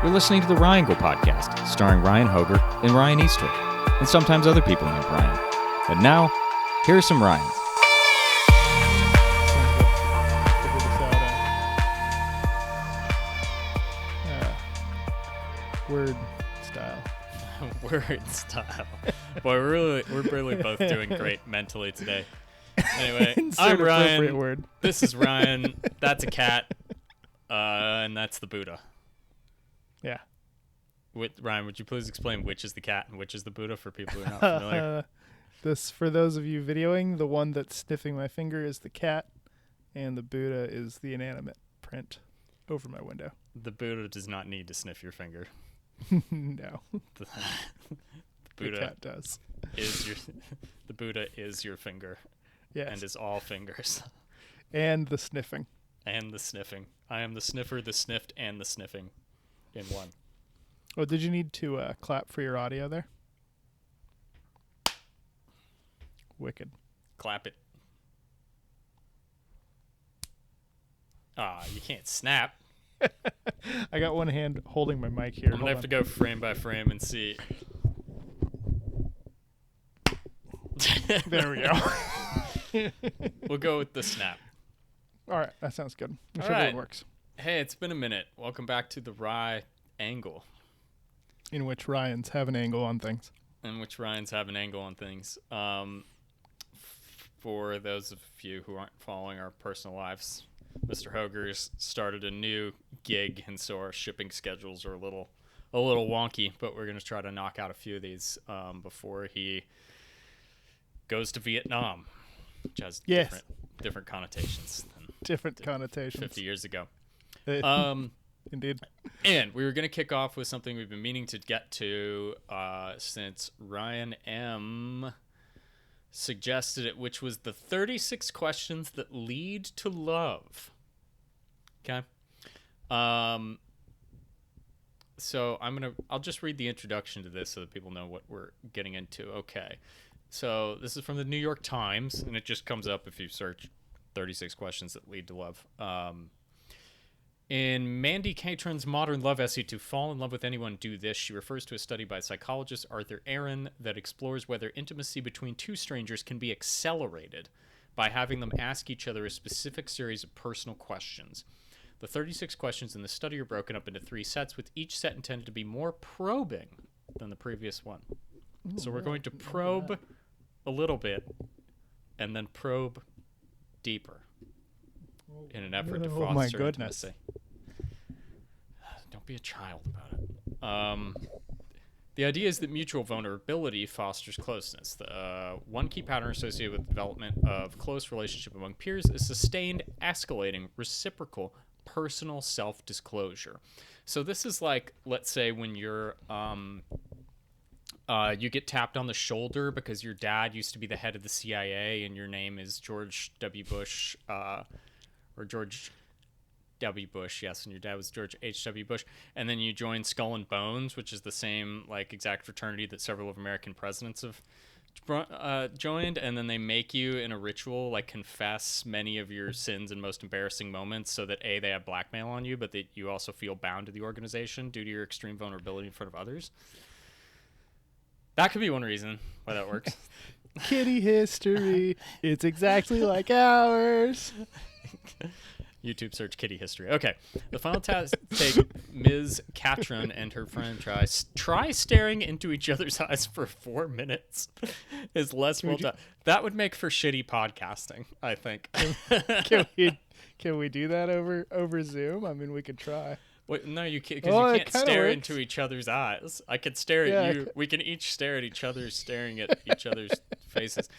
You're listening to the Ryangle Podcast, starring Ryan Hoger and Ryan Eastwood, and sometimes other people named Ryan. And now, here are some Ryans. Word style. Word style. Boy, we're really both doing great mentally today. Anyway, I'm Ryan. Word. This is Ryan. That's a cat. And that's the Buddha. Yeah. Ryan, would you please explain which is the cat and which is the Buddha for people who are not familiar? This, for those of you videoing, the one that's sniffing my finger is the cat, and the Buddha is the inanimate print over my window. The Buddha does not need to sniff your finger. No. The Buddha the cat does. The Buddha is your finger. Yes. And is all fingers. And the sniffing. And the sniffing. I am the sniffer, the sniffed, and the sniffing in one. Oh, did you need to clap for your audio there? Wicked. Clap it. You can't snap. I got one hand holding my mic here. I'm gonna have to go frame by frame and see. There we go. We'll go with the snap. All right, that sounds good. I'm All sure right. it works. Hey, it's been a minute. Welcome back to the Rye Angle, In which Ryans have an angle on things. in which Ryans have an angle on things. For those of you who aren't following our personal lives, Mr. Hoger's started a new gig, and so our shipping schedules are a little wonky. But we're gonna try to knock out a few of these before he goes to Vietnam, which has different connotations than Different connotations. 50 years ago. Indeed. And we were going to kick off with something we've been meaning to get to since Ryan M. suggested it, which was the 36 questions that lead to love. Okay. So I'll just read the introduction to this so that people know what we're getting into. Okay. So this is from the New York Times, and it just comes up if you search 36 questions that lead to love. In Mandy Catron's modern love essay, To Fall in Love with Anyone, Do This, she refers to a study by psychologist Arthur Aaron that explores whether intimacy between two strangers can be accelerated by having them ask each other a specific series of personal questions. The 36 questions in the study are broken up into 3 sets, with each set intended to be more probing than the previous one. So we're going to probe a little bit and then probe deeper in an effort to foster intimacy. Don't be a child about it. The idea is that mutual vulnerability fosters closeness. One key pattern associated with the development of close relationship among peers is sustained, escalating, reciprocal, personal self-disclosure. So this is like, let's say when you're you get tapped on the shoulder because your dad used to be the head of the CIA and your name is George W. Bush, or George W. Bush, yes, and your dad was George H.W. Bush, and then you join Skull and Bones, which is the same like exact fraternity that several of American presidents have joined, and then they make you in a ritual like confess many of your sins and most embarrassing moments so that A, they have blackmail on you, but that you also feel bound to the organization due to your extreme vulnerability in front of others. That could be one reason why that works. Kitty history. It's exactly like ours. YouTube search kitty history. Okay. The final task take Ms. Catron and her friend try staring into each other's eyes for 4 minutes is less well done. That would make for shitty podcasting, I think. Can we do that over Zoom? I mean, we could try. Wait, no, you can't, because you can't stare into each other's eyes. I could stare at you. We can each stare at each other, staring at each other's faces.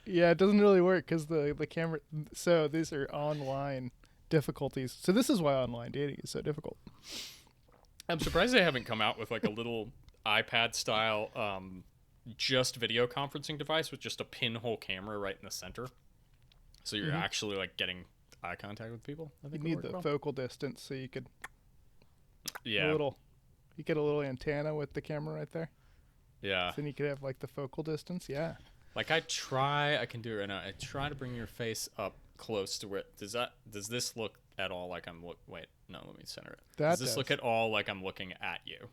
Yeah, it doesn't really work because the camera. So these are online difficulties. So this is why online dating is so difficult. I'm surprised they haven't come out with like a little iPad style just video conferencing device with just a pinhole camera right in the center. So you're actually like getting eye contact with people. I think you need the focal distance so you could. Yeah. You get a little antenna with the camera right there. Yeah. So then you could have like the focal distance. Yeah. Like I can do it right now. I try to bring your face up close to where does this look at all like No, let me center it. That Does this does. look at all like I'm looking at you?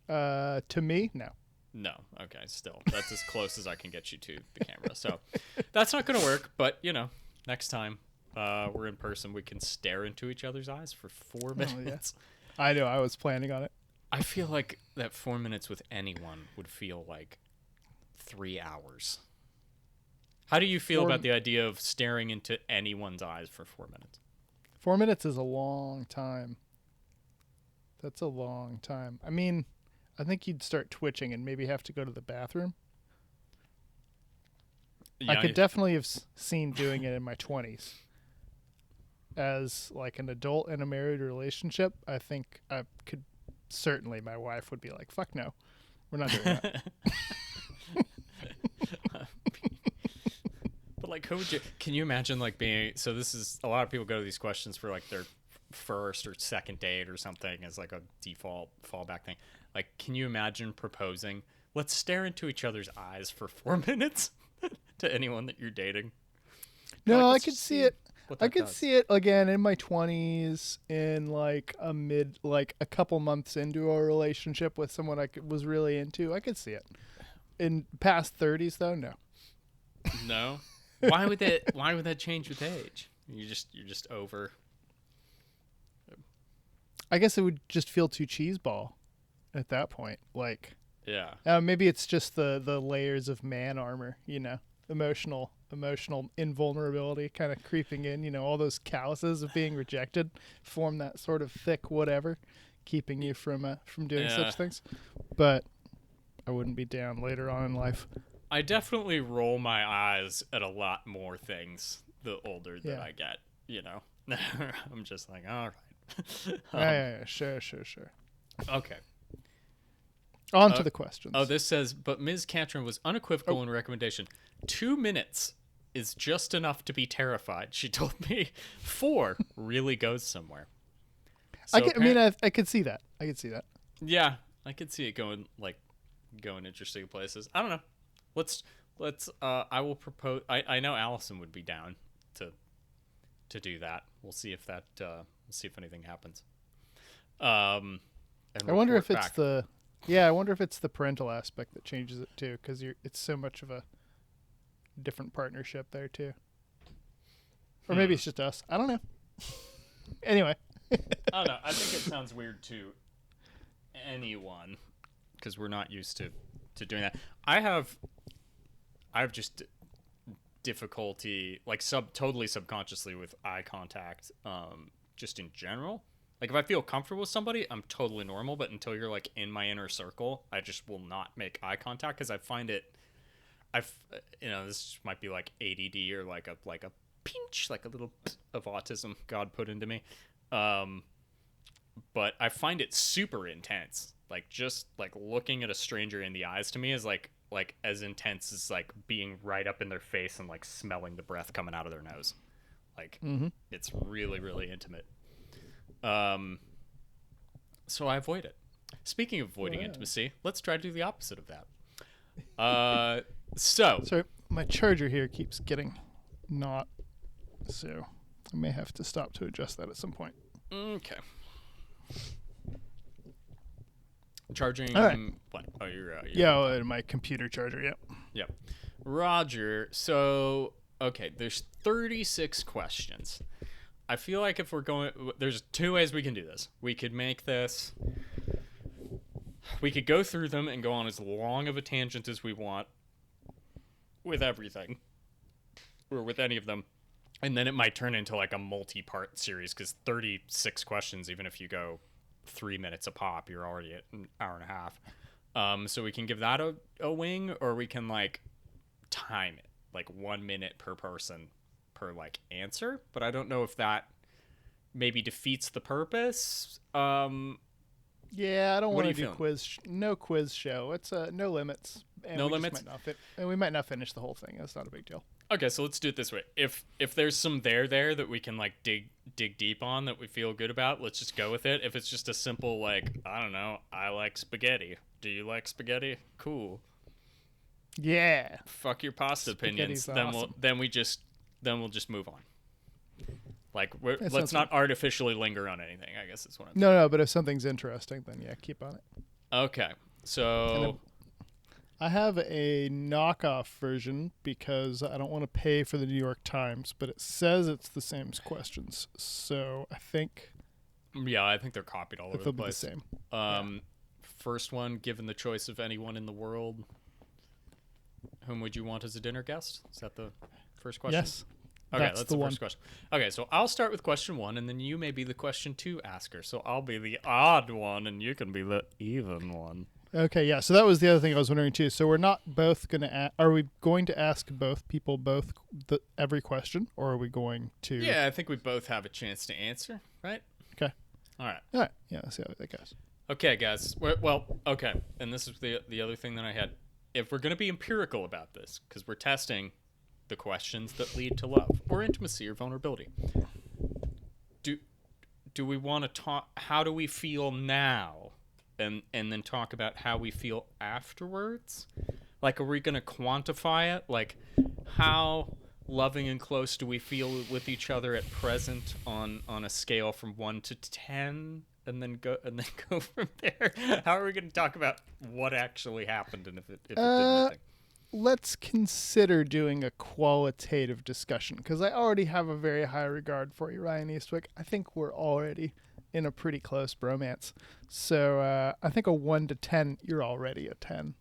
To me, no. No. Okay, still. That's as close as I can get you to the camera. So that's not going to work, but, next time we're in person, we can stare into each other's eyes for 4 minutes. Yeah. I know. I was planning on it. I feel like that 4 minutes with anyone would feel like 3 hours. How do you feel about the idea of staring into anyone's eyes for 4 minutes? 4 minutes is a long time. That's a long time. I mean, I think you'd start twitching and maybe have to go to the bathroom. Yeah, I could definitely have seen doing it in my 20s. As like an adult in a married relationship, I think I could certainly, my wife would be like, fuck no, we're not doing that. But like, can you imagine like being, so this is, a lot of people go to these questions for like their first or second date or something as like a default fallback thing. Like, can you imagine proposing, let's stare into each other's eyes for 4 minutes to anyone that you're dating? No, Like, I could see it. I could does. see it again in my 20s, in like a couple months into a relationship with someone was really into. I could see it. In past 30s, though, no. No. Why would that change with age? You're just over. I guess it would just feel too cheeseball at that point. Like, Yeah. maybe it's just the layers of man armor, emotional invulnerability kind of creeping in, all those calluses of being rejected form that sort of thick whatever, keeping you from doing such things. But I wouldn't be down later on in life. I definitely roll my eyes at a lot more things the older that I get, I'm just like, all right. Yeah, sure. Okay. On to the questions. Oh, this says, but Ms. Catron was unequivocal in her recommendation. 2 minutes is just enough to be terrified. She told me 4 really goes somewhere. So I could see that. Yeah, I could see it going interesting places. I don't know. Let's I will propose. I know Allison would be down to do that. We'll see if anything happens. I wonder if it's the parental aspect that changes it too, because it's so much of a different partnership there too. Or maybe it's just us. I don't know. Anyway. I don't know. I think it sounds weird to anyone because we're not used to doing that. I have just difficulty, like totally subconsciously, with eye contact, just in general. Like if I feel comfortable with somebody, I'm totally normal. But until you're like in my inner circle, I just will not make eye contact because I find it. This might be like ADD or like a pinch, like a little of autism God put into me. But I find it super intense. Like just like looking at a stranger in the eyes to me is like as intense as like being right up in their face and like smelling the breath coming out of their nose. Like It's really, really intimate. So I avoid it. Speaking of avoiding intimacy, let's try to do the opposite of that. Sorry, my charger here keeps getting not, so I may have to stop to adjust that at some point. Okay. Charging. All right. What? Oh, you're my computer charger. Yep. Yep. Roger. So, okay, there's 36 questions. I feel like if we're going, there's 2 ways we can do this. We could make this. We could go through them and go on as long of a tangent as we want with everything, or with any of them, and then it might turn into like a multi-part series because 36 questions, even if you go 3 minutes a pop, you're already at an hour and a half. So we can give that a wing, or we can like time it like 1 minute per person per like answer. But I don't know if that maybe defeats the purpose. Yeah, I don't want to do no quiz show. It's no limits. And no limits. And we might not finish the whole thing. That's not a big deal. Okay, so let's do it this way. If there's some there that we can like dig deep on that we feel good about, let's just go with it. If it's just a simple like, I don't know, I like spaghetti. Do you like spaghetti? Cool. Yeah. Fuck your pasta opinions. Awesome. Then we'll just move on. Like, That let's sounds not artificially linger on anything, I guess is what I'm No, but if something's interesting, then yeah, keep on it. Okay, so I have a knockoff version because I don't want to pay for the New York Times, but it says it's the same questions. So I think yeah, I think they're copied all over they'll the be the place. same. First one, given the choice of anyone in the world, whom would you want as a dinner guest? Is that the first question? Yes. Okay, That's that's the the one. first question. Okay, so I'll start with question 1, and then you may be the question 2 asker. So I'll be the odd one, and you can be the even one. Okay, yeah. So that was the other thing I was wondering too. So we're not both going to are we going to ask both people every question, or are we going to? Yeah, I think we both have a chance to answer, right? Okay. All right. All right. Yeah. Let's see how that goes. Okay, guys. Well, okay. And this is the other thing that I had. If we're going to be empirical about this, because we're testing the questions that lead to love or intimacy or vulnerability, do we want to talk? How do we feel now, and then talk about how we feel afterwards? Like, are we going to quantify it? Like, how loving and close do we feel with each other at present on a scale from 1 to 10? And then go from there. How are we going to talk about what actually happened and if it did anything? Let's consider doing a qualitative discussion because I already have a very high regard for you, Ryan Eastwick. I think we're already in a pretty close bromance. So I think a 1 to 10, you're already a 10.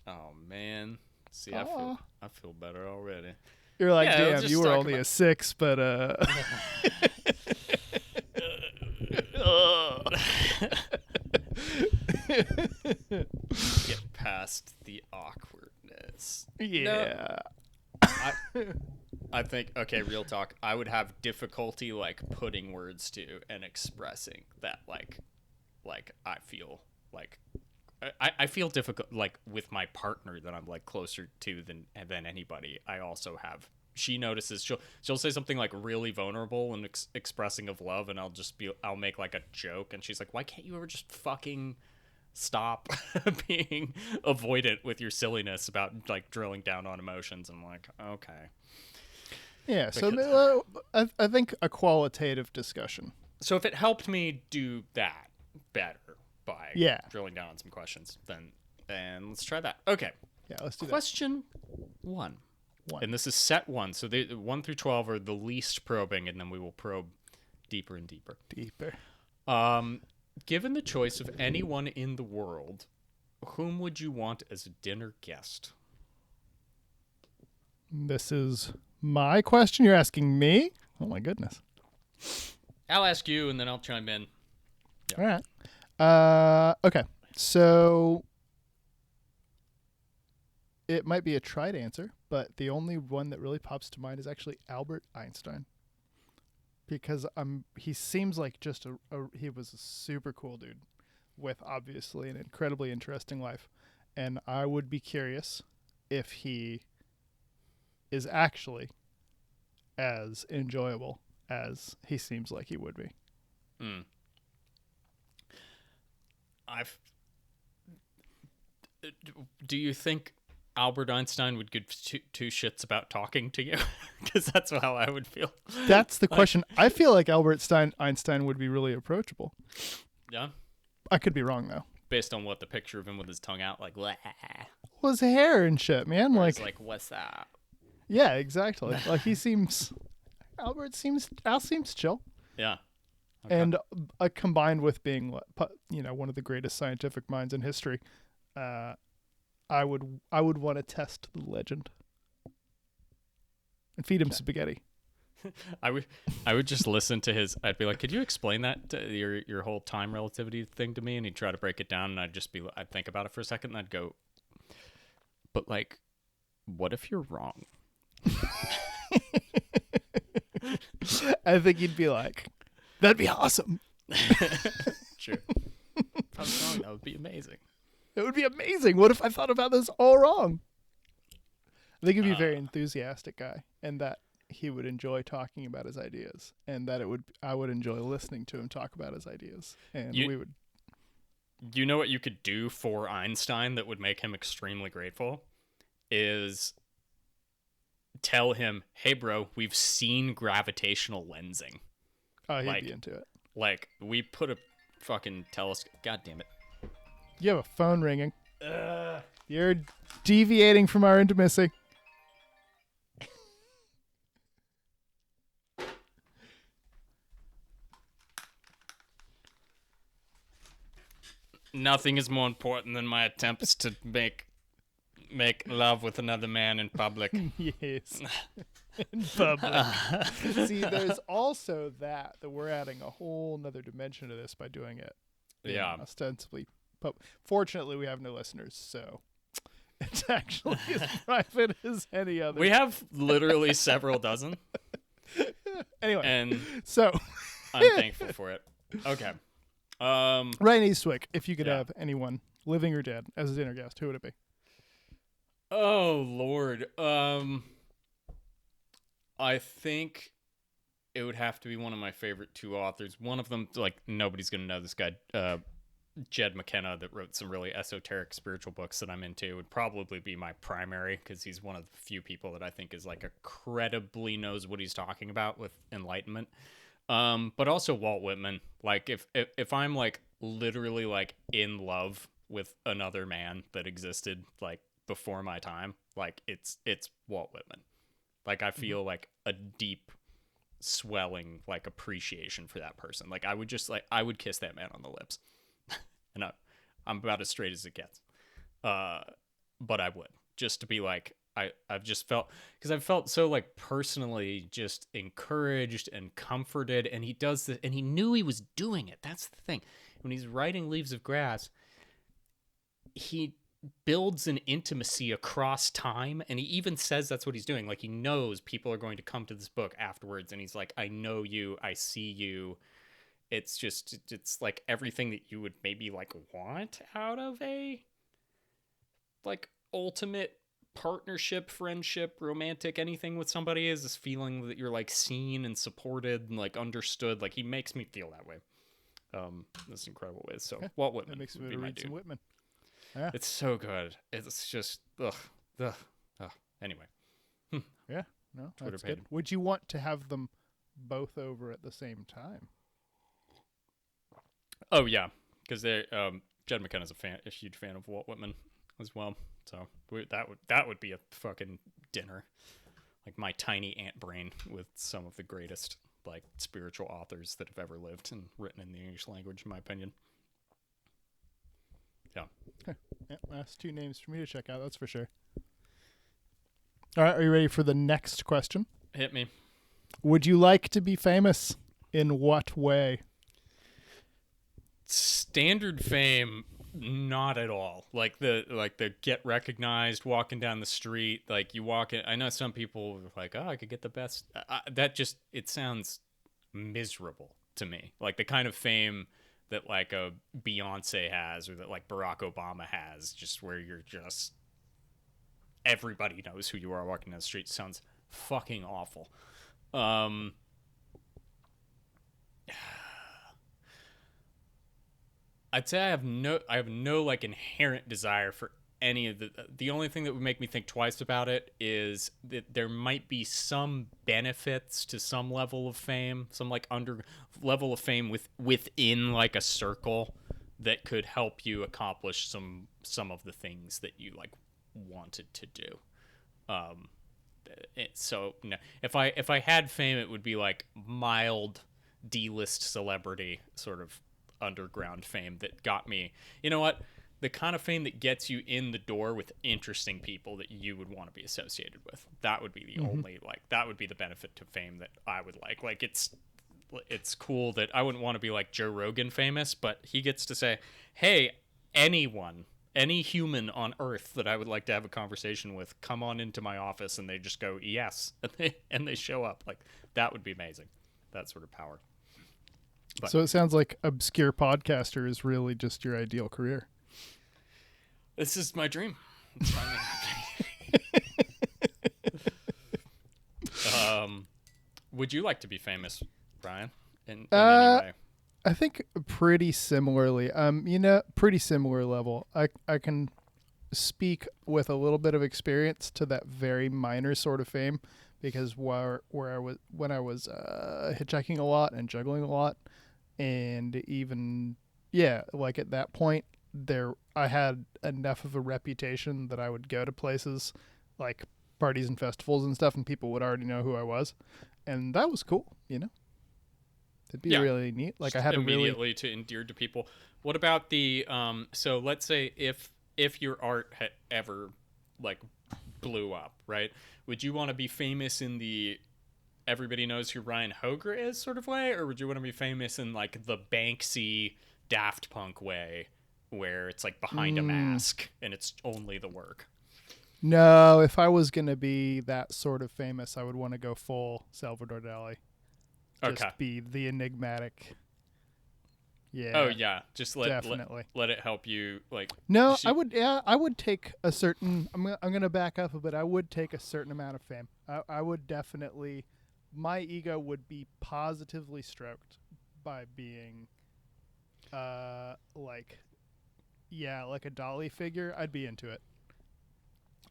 Oh man, see, I feel better already. You're like, Yeah, damn, you were only a 6, but Get past the awkwardness. yeah. I think, okay, real talk, I would have difficulty like putting words to and expressing that like I feel like I feel difficult like with my partner that I'm like closer to than anybody. I also have, she notices, she'll say something like really vulnerable and expressing of love, and I'll make like a joke, and she's like, why can't you ever just fucking stop being avoidant with your silliness about like drilling down on emotions? I'm like, okay. Yeah, so I think a qualitative discussion. So if it helped me do that better by drilling down on some questions, then let's try that. Okay. Yeah, let's do Question 1. And this is set 1. So the 1 through 12 are the least probing, and then we will probe deeper and deeper. Given the choice of anyone in the world, whom would you want as a dinner guest? This is my question. You're asking me? Oh my goodness. I'll ask you, and then I'll chime in. Yeah. All right. Okay. So it might be a tried answer, but the only one that really pops to mind is actually Albert Einstein. Because he seems like just he was a super cool dude with obviously an incredibly interesting life. And I would be curious if he is actually as enjoyable as he seems like he would be. Do you think Albert Einstein would give two shits about talking to you? Because that's how I would feel. That's the question. I feel like Albert Einstein would be really approachable. Yeah? I could be wrong, though. Based on what, the picture of him with his tongue out, like, Wah. Well, his hair and shit, man. Like, what's that? Yeah, exactly. Like, Al seems chill. Yeah. Okay. And combined with being, one of the greatest scientific minds in history, I would want to test the legend and feed him spaghetti. I would just listen to his. I'd be like, "Could you explain that your whole time relativity thing to me?" And he'd try to break it down, and I'd think about it for a second, and I'd go, "But like, what if you're wrong?" I think he'd be like, "That'd be awesome." True. If I was wrong, that would be amazing. It would be amazing. What if I thought about this all wrong? I think he'd be a very enthusiastic guy, and that he would enjoy talking about his ideas, and that I would enjoy listening to him talk about his ideas, and we would. You know what you could do for Einstein that would make him extremely grateful is tell him, "Hey, bro, we've seen gravitational lensing." Oh, he'd like, be into it. Like, we put a fucking telescope. God damn it. You have a phone ringing. You're deviating from our intimacy. Nothing is more important than my attempts to make love with another man in public. Yes. In public. See, there's also that we're adding a whole nother dimension to this by doing it. Yeah. Ostensibly. But fortunately, we have no listeners, so it's actually as private as any other. We have literally several dozen. Anyway, And so I'm thankful for it. Okay. Ryan Eastwick, if you could Yeah. have anyone, living or dead, as a dinner guest, who would it be? Oh Lord. I think it would have to be one of my favorite two authors. One of them, like, nobody's gonna know this guy, Jed McKenna, that wrote some really esoteric spiritual books that I'm into, would probably be my primary, because he's one of the few people that I think is like incredibly knows what he's talking about with enlightenment. But also Walt Whitman. Like, if I'm like literally like in love with another man that existed like before my time, like it's Walt Whitman. Like, I feel like a deep swelling like appreciation for that person. Like, I would kiss that man on the lips. And I'm about as straight as it gets. But I would, just to be like, I've just felt, because I've felt so like personally just encouraged and comforted, and he does this, and he knew he was doing it. That's the thing. When he's writing Leaves of Grass, he builds an intimacy across time, and he even says that's what he's doing. Like, he knows people are going to come to this book afterwards, and he's like, I know you, I see you. It's like everything that you would maybe like want out of a like ultimate partnership, friendship, romantic, anything with somebody, is this feeling that you're like seen and supported and like understood. Like, he makes me feel that way. This incredible ways. So Walt Whitman That makes would me be my read some dude. Whitman. Yeah. It's so good. It's just Anyway, Yeah. No, Twitter that's paid. good. Would you want to have them both over at the same time? oh yeah, because they Jed McKenna's a huge fan of Walt Whitman as well. So that would be a fucking dinner, like my tiny ant brain with some of the greatest like spiritual authors that have ever lived and written in the English language, in my opinion. Yeah. Yeah, that's two names for me to check out, that's for sure. All right, are you ready for the next question? Hit me. Would you like to be famous? In what way? Standard fame, not at all. Like the get recognized walking down the street, like you walk in. I know some people are like, oh, I could get the best. It sounds miserable to me. Like the kind of fame that like a Beyonce has, or that like Barack Obama has, just where you're just, everybody knows who you are walking down the street, sounds fucking awful. I'd say I have no like inherent desire for any of the only thing that would make me think twice about it is that there might be some benefits to some level of fame, some like under level of fame within like a circle that could help you accomplish some of the things that you like wanted to do. So no, if I had fame, it would be like mild D-list celebrity sort of underground fame that got me, you know what, the kind of fame that gets you in the door with interesting people that you would want to be associated with. That would be the only, like, that would be the benefit to fame that I would like it's cool that I wouldn't want to be like Joe Rogan famous, but he gets to say, hey, any human on earth that I would like to have a conversation with, come on into my office, and they just go yes, and they show up. Like, that would be amazing. That sort of power. But, so it sounds like obscure podcaster is really just your ideal career. this is my dream. It's finally happening. Would you like to be famous, Brian? In any way? I think pretty similarly. Pretty similar level. I can speak with a little bit of experience to that very minor sort of fame, because where I was when I was hitchhiking a lot and juggling a lot, and even like at that point I had enough of a reputation that I would go to places like parties and festivals and stuff, and people would already know who I was, and that was cool. It'd be really neat. Like Just I had immediately to endear to people. What about the so let's say if your art had ever like blew up, right? Would you want to be famous in the everybody knows who Ryan Hoger is sort of way, or would you want to be famous in like the Banksy Daft Punk way, where it's like behind a mask and it's only the work? No, if I was gonna be that sort of famous, I would want to go full Salvador Dali. Just be the enigmatic. Yeah. Oh yeah, just definitely let it help you like. No, I would. Yeah, I would take a certain. I'm gonna back up a bit. I would take a certain amount of fame. I would definitely. My ego would be positively stroked by being, like a Dali figure. I'd be into it.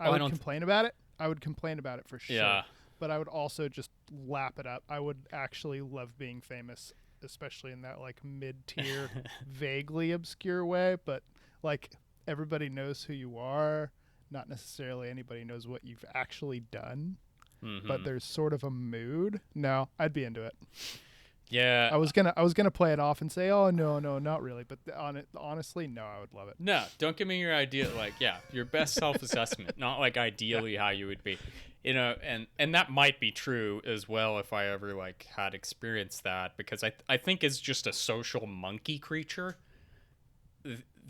I would complain about it. I would complain about it for sure. Yeah. But I would also just lap it up. I would actually love being famous, especially in that like mid-tier, vaguely obscure way. But like everybody knows who you are. Not necessarily anybody knows what you've actually done. Mm-hmm. But there's sort of a mood. No, I'd be into it. Yeah. I was gonna play it off and say, oh no, not really. But honestly, no, I would love it. No, don't give me your idea. Like, yeah, your best self-assessment, not like ideally how you would be, and that might be true as well if I ever like had experienced that, because I think as just a social monkey creature,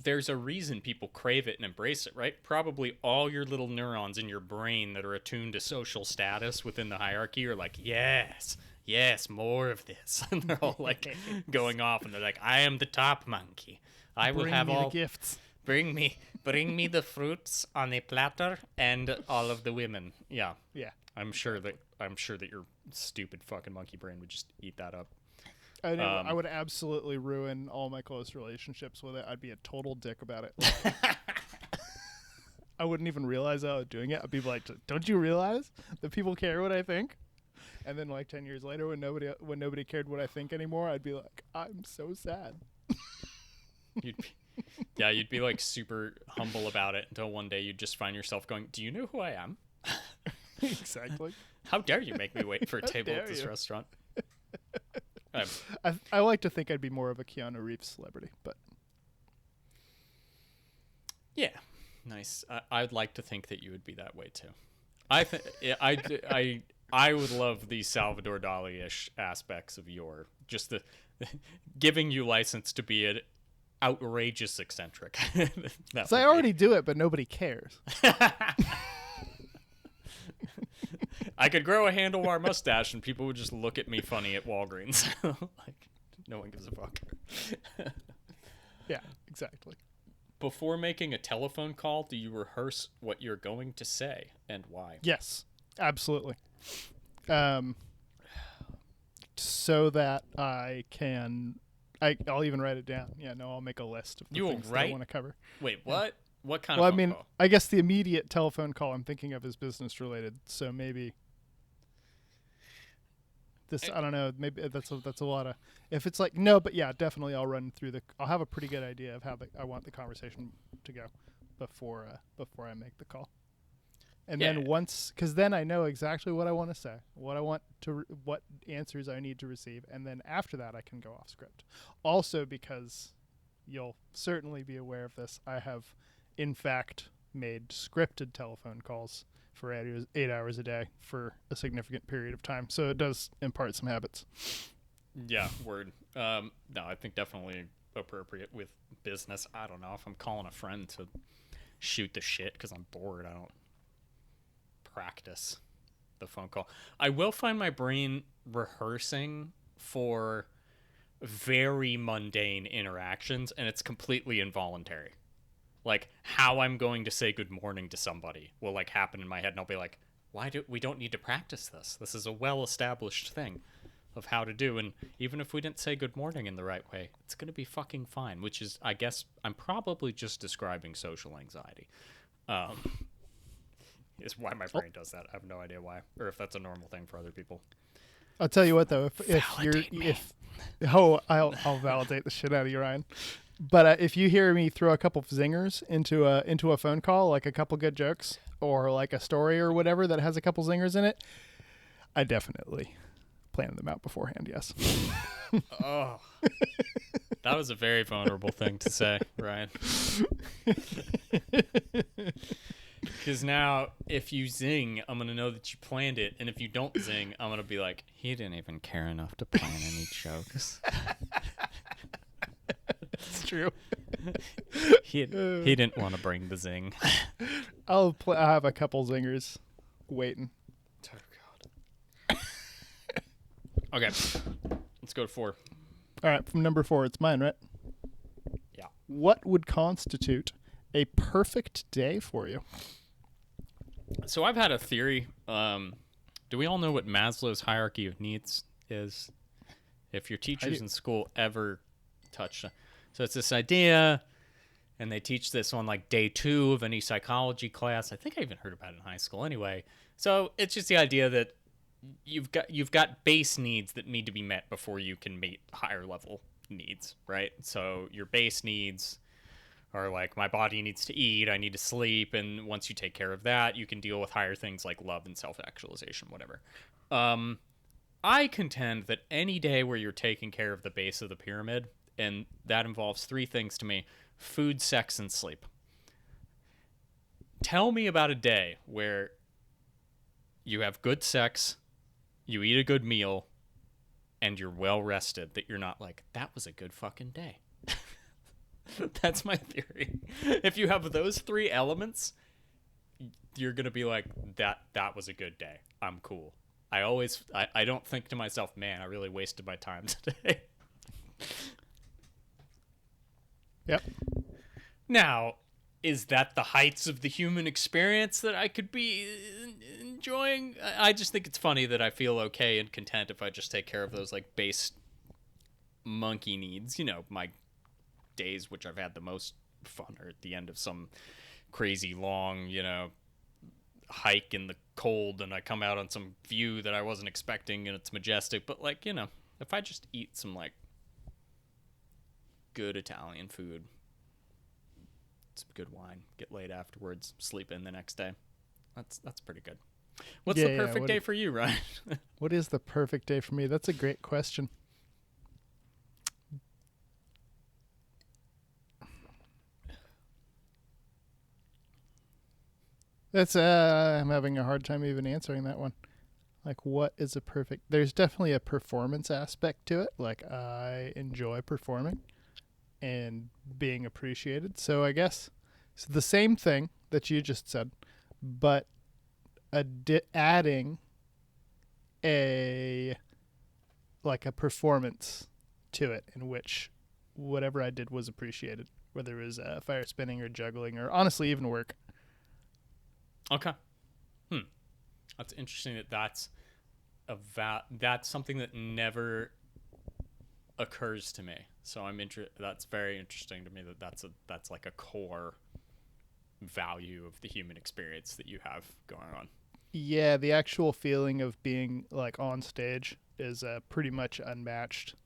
there's a reason people crave it and embrace it, right? Probably all your little neurons in your brain that are attuned to social status within the hierarchy are like, yes, more of this. And they're all like going off, and they're like, I am the top monkey. I will have all the gifts. Bring me the fruits on a platter and all of the women. Yeah. Yeah. I'm sure that your stupid fucking monkey brain would just eat that up. I know, I would absolutely ruin all my close relationships with it. I'd be a total dick about it. I wouldn't even realize I was doing it. I'd be like, don't you realize that people care what I think? And then like 10 years later, when nobody cared what I think anymore, I'd be like, I'm so sad. You'd be like super humble about it until one day you'd just find yourself going, do you know who I am? Exactly. How dare you make me wait for a table at this restaurant? I like to think I'd be more of a Keanu Reeves celebrity, but yeah, nice. I'd like to think that you would be that way too. I would love the Salvador Dali-ish aspects of your just the giving you license to be an outrageous eccentric. So I already do it, but nobody cares. I could grow a handlebar mustache and people would just look at me funny at Walgreens. Like, no one gives a fuck. Yeah, exactly. Before making a telephone call, do you rehearse what you're going to say and why? Yes, absolutely. So that I can... I'll even write it down. Yeah, no, I'll make a list of the things that I want to cover. Wait, what? What kind of phone call? I guess the immediate telephone call I'm thinking of is business related. So maybe this. I don't know. Maybe that's a lot of. If it's like no, but yeah, definitely I'll run through I'll have a pretty good idea of how I want the conversation to go before I make the call. And then because then I know exactly what I want to say, what answers I need to receive, and then after that I can go off script. Also, because you'll certainly be aware of this, I have, in fact, made scripted telephone calls for 8 hours a day for a significant period of time, so it does impart some habits. Yeah, word. No, I think definitely appropriate with business. I don't know if I'm calling a friend to shoot the shit because I'm bored. I don't practice the phone call. I will find my brain rehearsing for very mundane interactions, and it's completely involuntary. Like how I'm going to say good morning to somebody will like happen in my head, and I'll be like, we don't need to practice this. This is a well-established thing of how to do, and even if we didn't say good morning in the right way, it's going to be fucking fine, which is, I guess, I'm probably just describing social anxiety. is why my brain does that. I have no idea why, or if that's a normal thing for other people. I'll tell you what though, I'll validate the shit out of you, Ryan. But if you hear me throw a couple of zingers into a phone call, like a couple good jokes or like a story or whatever that has a couple zingers in it, I definitely planned them out beforehand. Yes. Oh, that was a very vulnerable thing to say, Ryan. Because now, if you zing, I'm going to know that you planned it. And if you don't zing, I'm going to be like, he didn't even care enough to plan any jokes. It's true. He didn't want to bring the zing. I'll have a couple zingers waiting. Oh, God. Okay. Let's go to 4. All right, from number 4, it's mine, right? Yeah. What would constitute a perfect day for you? So I've had a theory. Do we all know what Maslow's hierarchy of needs is? If your teachers in school ever touched it. So it's this idea, and they teach this on like day 2 of any psychology class. I think I even heard about it in high school anyway. So it's just the idea that you've got base needs that need to be met before you can meet higher level needs, right? So your base needs are like, my body needs to eat, I need to sleep, and once you take care of that, you can deal with higher things like love and self-actualization, whatever. I contend that any day where you're taking care of the base of the pyramid, and that involves 3 things to me: food, sex, and sleep. Tell me about a day where you have good sex, you eat a good meal, and you're well rested, that you're not like, that was a good fucking day. That's my theory. If you have those 3 elements, you're going to be like, that was a good day. I'm cool. I don't think to myself, man, I really wasted my time today. Yep. Now, is that the heights of the human experience that I could be enjoying? I just think it's funny that I feel okay and content if I just take care of those like base monkey needs. You know, my days which I've had the most fun are at the end of some crazy long, hike in the cold, and I come out on some view that I wasn't expecting and it's majestic. But like, if I just eat some like good Italian food, some good wine, get laid afterwards, sleep in the next day, that's pretty good. What's the perfect day for you, Ryan? What is the perfect day for me? That's a great question. I'm having a hard time even answering that one. Like, what is a perfect... There's definitely a performance aspect to it. Like, I enjoy performing and being appreciated. So I guess it's the same thing that you just said, but adding a performance to it in which whatever I did was appreciated, whether it was fire spinning or juggling or honestly even work. Okay. That's interesting that's something that never occurs to me. So that's very interesting to me that's like a core value of the human experience that you have going on. Yeah, the actual feeling of being like on stage is pretty much unmatched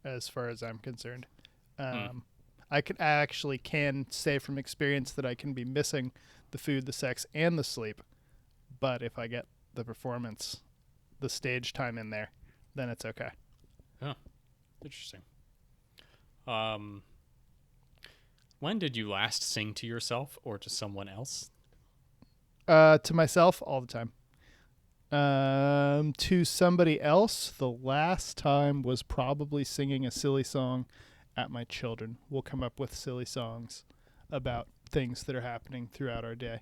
as far as I'm concerned. I actually can say from experience that I can be missing the food, the sex, and the sleep. But if I get the performance, the stage time in there, then it's okay. Oh, interesting. When did you last sing to yourself or to someone else? To myself, all the time. To somebody else, the last time was probably singing a silly song at my children. We'll come up with silly songs about things that are happening throughout our day.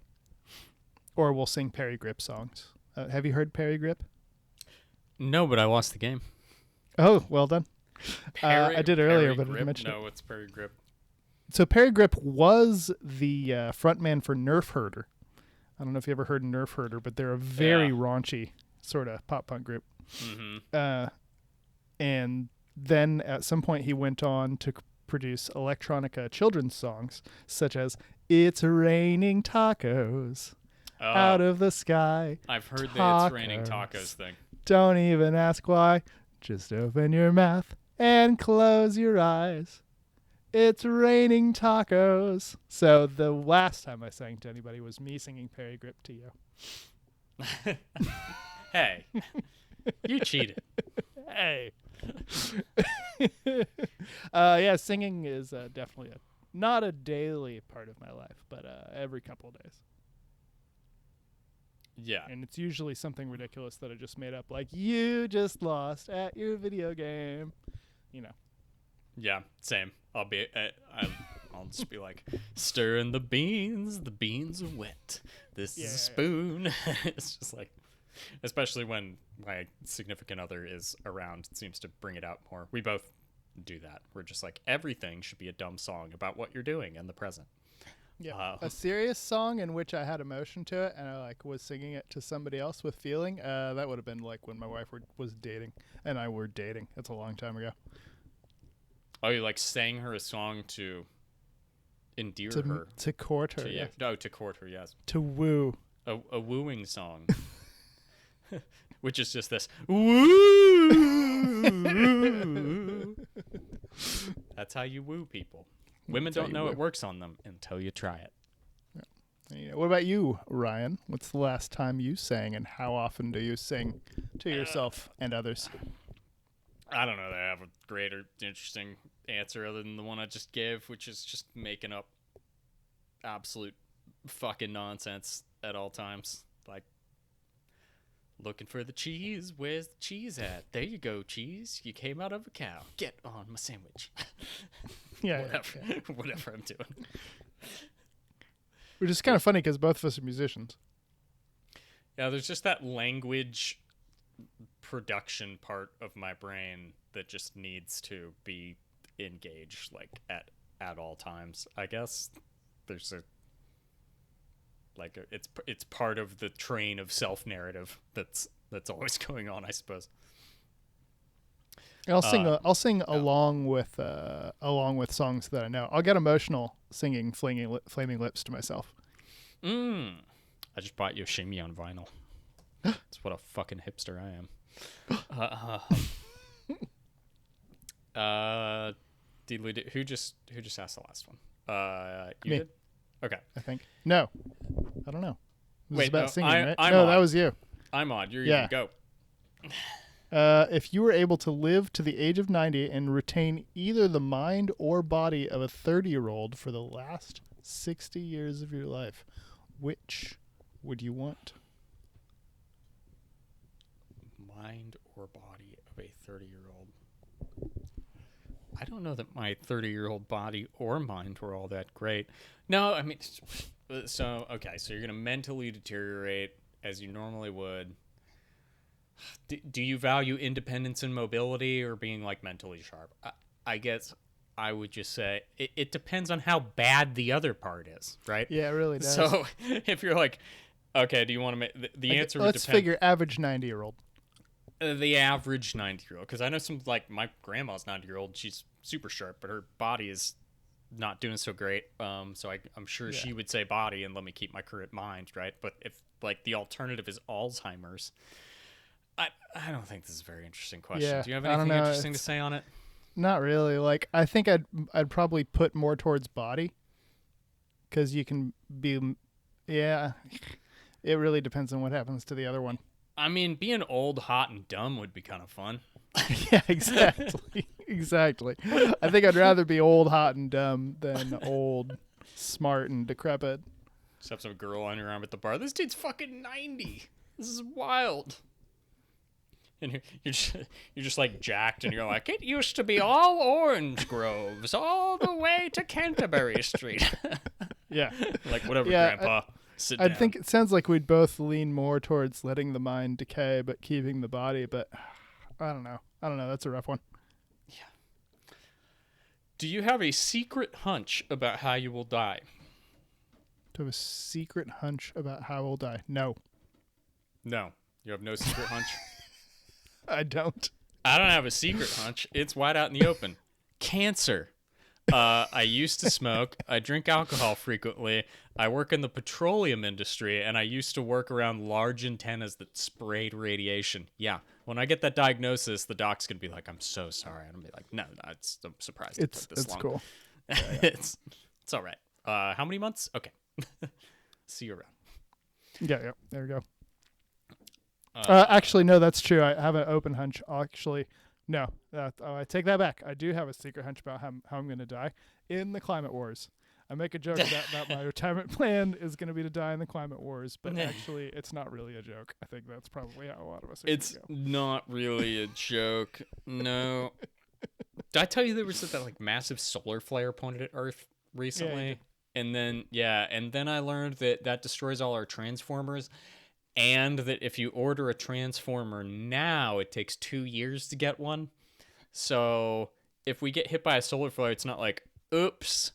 Or we'll sing Perry Grip songs. Have you heard Perry Grip? No, but I lost the game. Oh, well done. I did earlier, but I didn't mention it. No, it's Perry Grip. So Perry Grip was the frontman for Nerf Herder. I don't know if you ever heard of Nerf Herder, but they're a very raunchy sort of pop punk group. Mm-hmm. And then at some point he went on to produce electronica children's songs, such as "It's Raining Tacos." out of the sky. I've heard the It's Raining Tacos thing. Don't even ask why. Just open your mouth and close your eyes. It's raining tacos. So the last time I sang to anybody was me singing Perry Grip to you. Hey, you cheated. Hey. Yeah, singing is definitely not a daily part of my life, but every couple of days. Yeah. And it's usually something ridiculous that I just made up, like, you just lost at your video game. You know. Yeah, same. I'll just be like, stirring the beans are wet. This is a spoon. It's just like, especially when my significant other is around, it seems to bring it out more. We both do that. We're just like, everything should be a dumb song about what you're doing in the present. Yeah, a serious song in which I had emotion to it and I like was singing it to somebody else with feeling. That would have been like when my wife was dating and I were dating. That's a long time ago. Oh, you like sang her a song to endear her, to court her. Yeah. No, to court her. Yes. To woo. A wooing song, which is just this woo. That's how you woo people. Women don't know it works on them until you try it. Yeah. What about you, Ryan? What's the last time you sang, and how often do you sing to yourself and others? I don't know that I have a great or interesting answer other than the one I just gave, which is just making up absolute fucking nonsense at all times. Like, looking for the cheese. Where's the cheese at? There you go, cheese. You came out of a cow. Get on my sandwich. Whatever I'm doing. Which is kind of funny because both of us are musicians. Yeah, there's just that language production part of my brain that just needs to be engaged, like at all times. I guess there's it's part of the train of self-narrative that's always going on, I suppose. I'll sing along with songs that I know. I'll get emotional singing Flaming Lips to myself. I just bought you a Shimmy on vinyl. That's what a fucking hipster I am. Who just asked the last one? You Me. did? Okay. I think. No. I don't know. This is about singing, right? I'm no, on. That was you. I'm on. You're Yeah. Go. If you were able to live to the age of 90 and retain either the mind or body of a 30-year-old for the last 60 years of your life, which would you want? Mind or body of a 30-year-old? I don't know that my 30-year-old body or mind were all that great. No, I mean, so you're going to mentally deteriorate as you normally would. Do you value independence and mobility or being like mentally sharp? I guess I would just say it depends on how bad the other part is, right? Yeah, it really does. So if you're like, okay, do you want to make the answer? Let's figure average 90-year-old. The average 90-year-old, because I know some, like my grandma's 90-year-old. She's super sharp, but her body is not doing so great. So I'm sure she would say body and let me keep my current mind, right? But if like the alternative is Alzheimer's, I don't think this is a very interesting question. Yeah, do you have anything interesting to say on it? Not really. Like, I think I'd probably put more towards body, because you can be, it really depends on what happens to the other one. I mean, being old, hot, and dumb would be kind of fun. Yeah, exactly. Exactly. I think I'd rather be old, hot, and dumb than old, smart, and decrepit. Just have some girl on your arm at the bar. This dude's fucking 90. This is wild. And you're just like jacked, and you're like, it used to be all orange groves all the way to Canterbury Street. Yeah. Like, whatever, Grandpa. Sit down. I think it sounds like we'd both lean more towards letting the mind decay but keeping the body, but I don't know. That's a rough one. Yeah. Do you have a secret hunch about how you will die? Do I have a secret hunch about how I'll die? No. No. You have no secret hunch? I don't. I don't have a secret hunch. It's wide out in the open. Cancer. I used to smoke. I drink alcohol frequently. I work in the petroleum industry, and I used to work around large antennas that sprayed radiation. Yeah. When I get that diagnosis, the doc's going to be like, I'm so sorry. And I'll be like, no, I'm surprised it took this long. Cool. it's all right. How many months? Okay. See you around. Yeah. There we go. Actually, no, that's true. I have an open hunch. Actually, no. I take that back. I do have a secret hunch about how I'm going to die in the climate wars. I make a joke about my retirement plan is going to be to die in the climate wars, but actually, it's not really a joke. I think that's probably how a lot of us are going to go. It's not really a joke. No. Did I tell you there was that like massive solar flare pointed at Earth recently? And then I learned that destroys all our transformers, and that if you order a transformer now, it takes 2 years to get one. So if we get hit by a solar flare, it's not like, oops,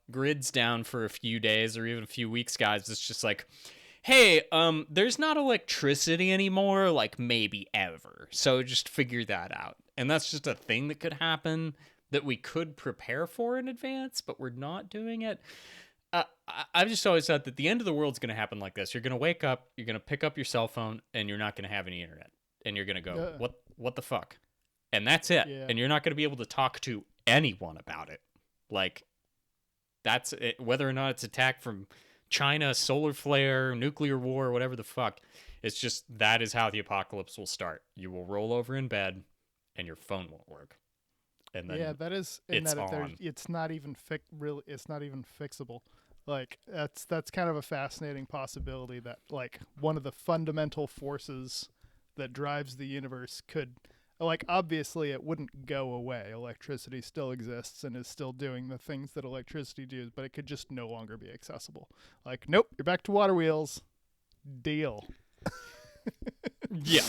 grid's down for a few days or even a few weeks, guys. It's just like, hey, there's not electricity anymore, like maybe ever. So just figure that out. And that's just a thing that could happen that we could prepare for in advance, but we're not doing it. I've just always thought that the end of the world's going to happen like this. You're going to wake up, you're going to pick up your cell phone, and you're not going to have any internet. And you're going to go, what the fuck? And that's it. Yeah. And you're not going to be able to talk to anyone about it. Like, that's it. Whether or not it's attack from China, solar flare, nuclear war, whatever the fuck. It's just, that is how the apocalypse will start. You will roll over in bed, and your phone won't work. And then that is in it's that on. it's not even it's not even fixable. Like that's kind of a fascinating possibility that like one of the fundamental forces that drives the universe could, like, obviously it wouldn't go away. Electricity still exists and is still doing the things that electricity does, but it could just no longer be accessible. Like, nope, you're back to water wheels. Deal. Yeah.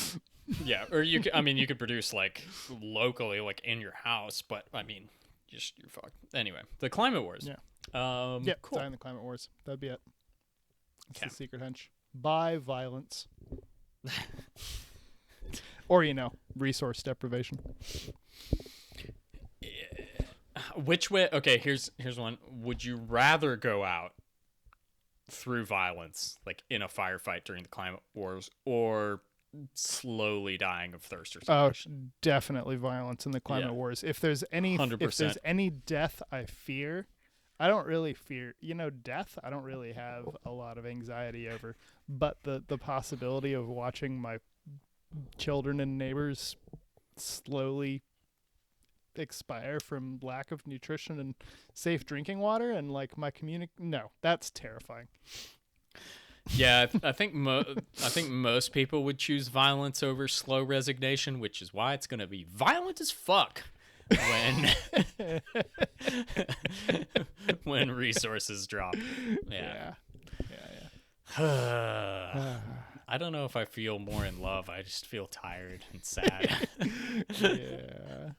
Yeah, or you could produce like locally, like in your house, but I mean, you're fucked. Anyway, the climate wars. Yeah. Cool. Die in the climate wars. That'd be it. That's Okay. the secret hunch. By violence. Or, resource deprivation. Which way? Okay, here's one. Would you rather go out through violence, like in a firefight during the climate wars, or slowly dying of thirst or something? Oh, definitely violence in the climate wars. If there's any 100%. if there's any death I fear, I don't really fear, death. I don't really have a lot of anxiety over, but the possibility of watching my children and neighbors slowly expire from lack of nutrition and safe drinking water, and like my community, no, that's terrifying. Yeah, I think most people would choose violence over slow resignation, which is why it's going to be violent as fuck when resources drop. Yeah. I don't know if I feel more in love. I just feel tired and sad. Yeah.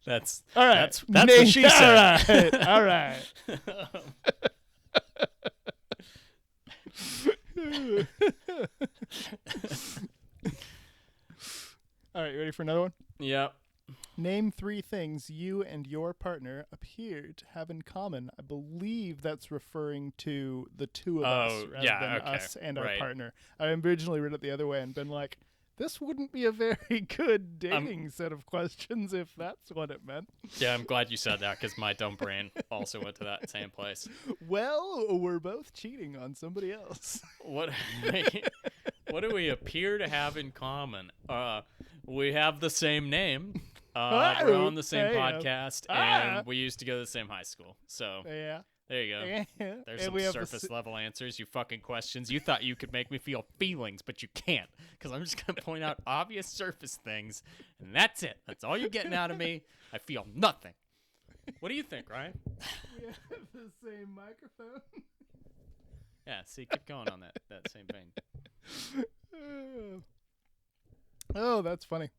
That's all right. That's what she said. All right. All right, you ready for another one? Yep. Name 3 things you and your partner appear to have in common. I believe that's referring to the two of us rather than us and our partner. I originally read it the other way and been like, this wouldn't be a very good dating set of questions if that's what it meant. Yeah, I'm glad you said that because my dumb brain also went to that same place. Well, we're both cheating on somebody else. What do we appear to have in common? We have the same name. We're on the same podcast, and we used to go to the same high school. So yeah. There you go. There's some surface level answers, you fucking questions. You thought you could make me feel feelings, but you can't, because I'm just going to point out obvious surface things, and that's it. That's all you're getting out of me. I feel nothing. What do you think, Ryan? We have the same microphone. Yeah, see, keep going on that same vein. Oh, that's funny.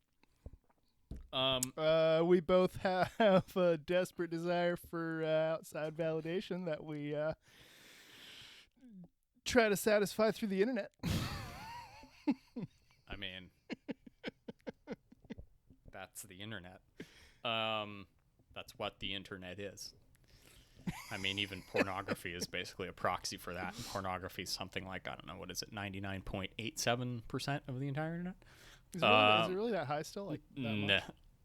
We both have a desperate desire for outside validation that we try to satisfy through the internet. I mean, that's the internet. That's what the internet is. I mean, even pornography is basically a proxy for that. Pornography is something like, I don't know, what is it, 99.87% of the entire internet? Is it really that high still? Like that much?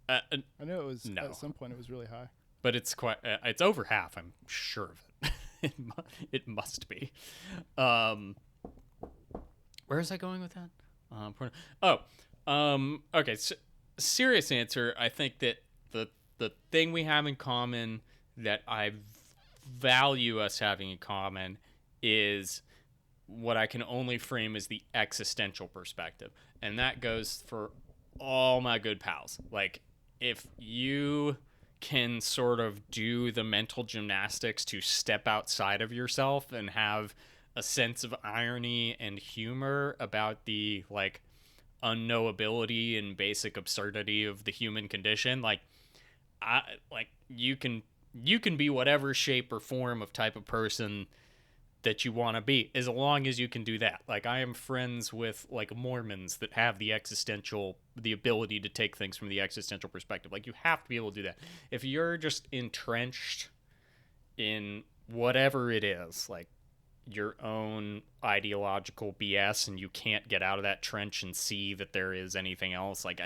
I know it was no. at some point it was really high. But it's quite. It's over half. I'm sure of it. It must be. Where is I going with that? Okay. Serious answer. I think that the thing we have in common that I value us having in common is what I can only frame as the existential perspective, and that goes for all my good pals. Like, if you can sort of do the mental gymnastics to step outside of yourself and have a sense of irony and humor about the like unknowability and basic absurdity of the human condition, you can be whatever shape or form of type of person that you want to be, as long as you can do that. Like, I am friends with like Mormons that have the ability to take things from the existential perspective. Like, you have to be able to do that. If you're just entrenched in whatever it is, like your own ideological BS, and you can't get out of that trench and see that there is anything else, like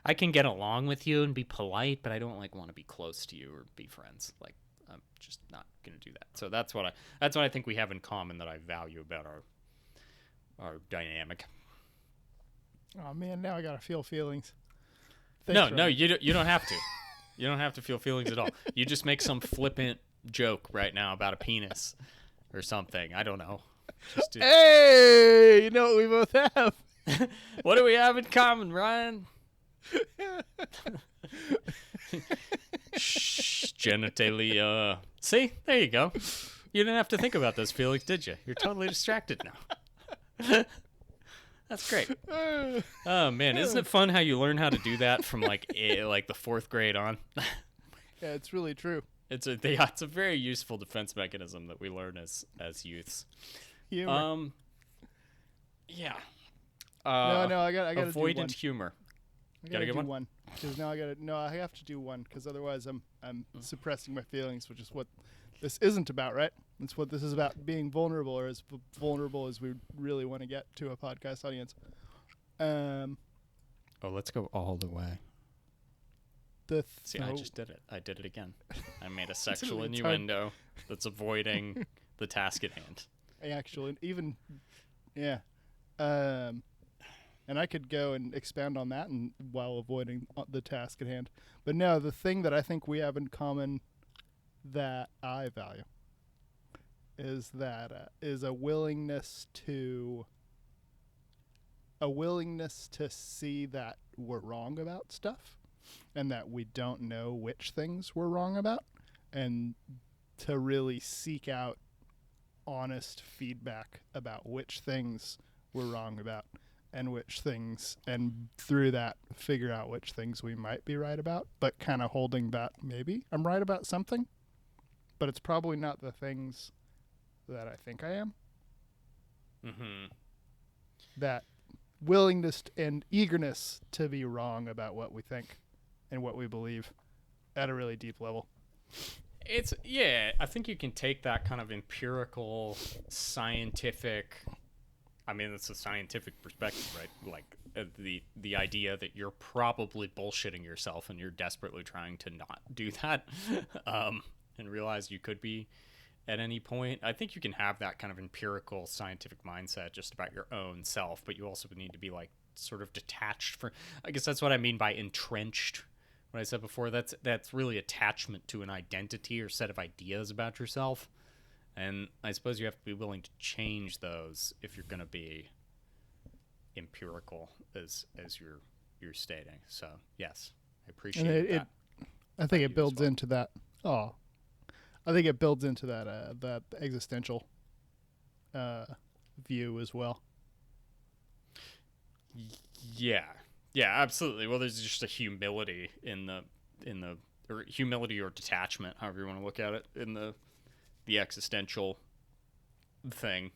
I can get along with you and be polite, but I don't like want to be close to you or be friends. Like, I'm just not going to do that. So that's what I think we have in common that I value about our dynamic. Oh man, now I gotta feel feelings. No, you don't have to. You don't have to feel feelings at all. You just make some flippant joke right now about a penis or something. I don't know. Hey, you know what we both have? What do we have in common, Ryan? Genitalia. See, there you go. You didn't have to think about those feelings, did you? You're totally distracted now. That's great. Oh man, isn't it fun how you learn how to do that from like the fourth grade on? Yeah, it's really true. It's a very useful defense mechanism that we learn as youths. Humor. Yeah. No, I gotta avoidant do one. humor. I gotta do one. Because now I have to do one, because otherwise I'm suppressing my feelings, which is what this isn't about, right? It's what this is about, being vulnerable, or as vulnerable as we really want to get to a podcast audience. Let's go all the way. I just did it. I did it again. I made a sexual innuendo that's avoiding the task at hand. Actually, even, yeah. And I could go and expand on that while avoiding the task at hand. But no, the thing that I think we have in common that I value is a willingness to see that we're wrong about stuff, and that we don't know which things we're wrong about, and to really seek out honest feedback about which things we're wrong about, and which things, and through that figure out which things we might be right about, but kind of holding that maybe I'm right about something, but it's probably not the things that I think I am. Mm-hmm. That willingness and eagerness to be wrong about what we think and what we believe at a really deep level. I think you can take that kind of empirical, scientific, I mean, it's a scientific perspective, right? Like the idea that you're probably bullshitting yourself and you're desperately trying to not do that, and realize you could be at any point. I think you can have that kind of empirical, scientific mindset just about your own self, but you also need to be like sort of detached from. I guess that's what I mean by entrenched. What I said before, that's really attachment to an identity or set of ideas about yourself. And I suppose you have to be willing to change those if you're going to be empirical, as you're stating. So yes, I appreciate that. I think it builds into that. Oh, I think it builds into that existential view as well. Yeah, absolutely. Well, there's just a humility in the or humility or detachment, however you want to look at it, in the existential thing,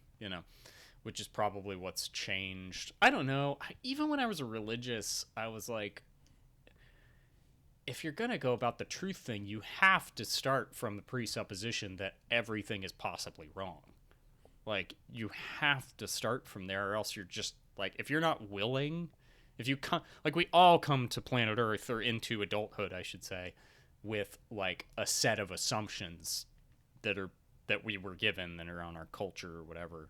which is probably what's changed. I don't know. Even when I was religious, I was like, if you're going to go about the truth thing, you have to start from the presupposition that everything is possibly wrong. Like, you have to start from there, or else you're just, like, if you're not willing, if you come, like, we all come to planet Earth, or into adulthood, I should say, with, like, a set of assumptions that we were given and are on our culture or whatever.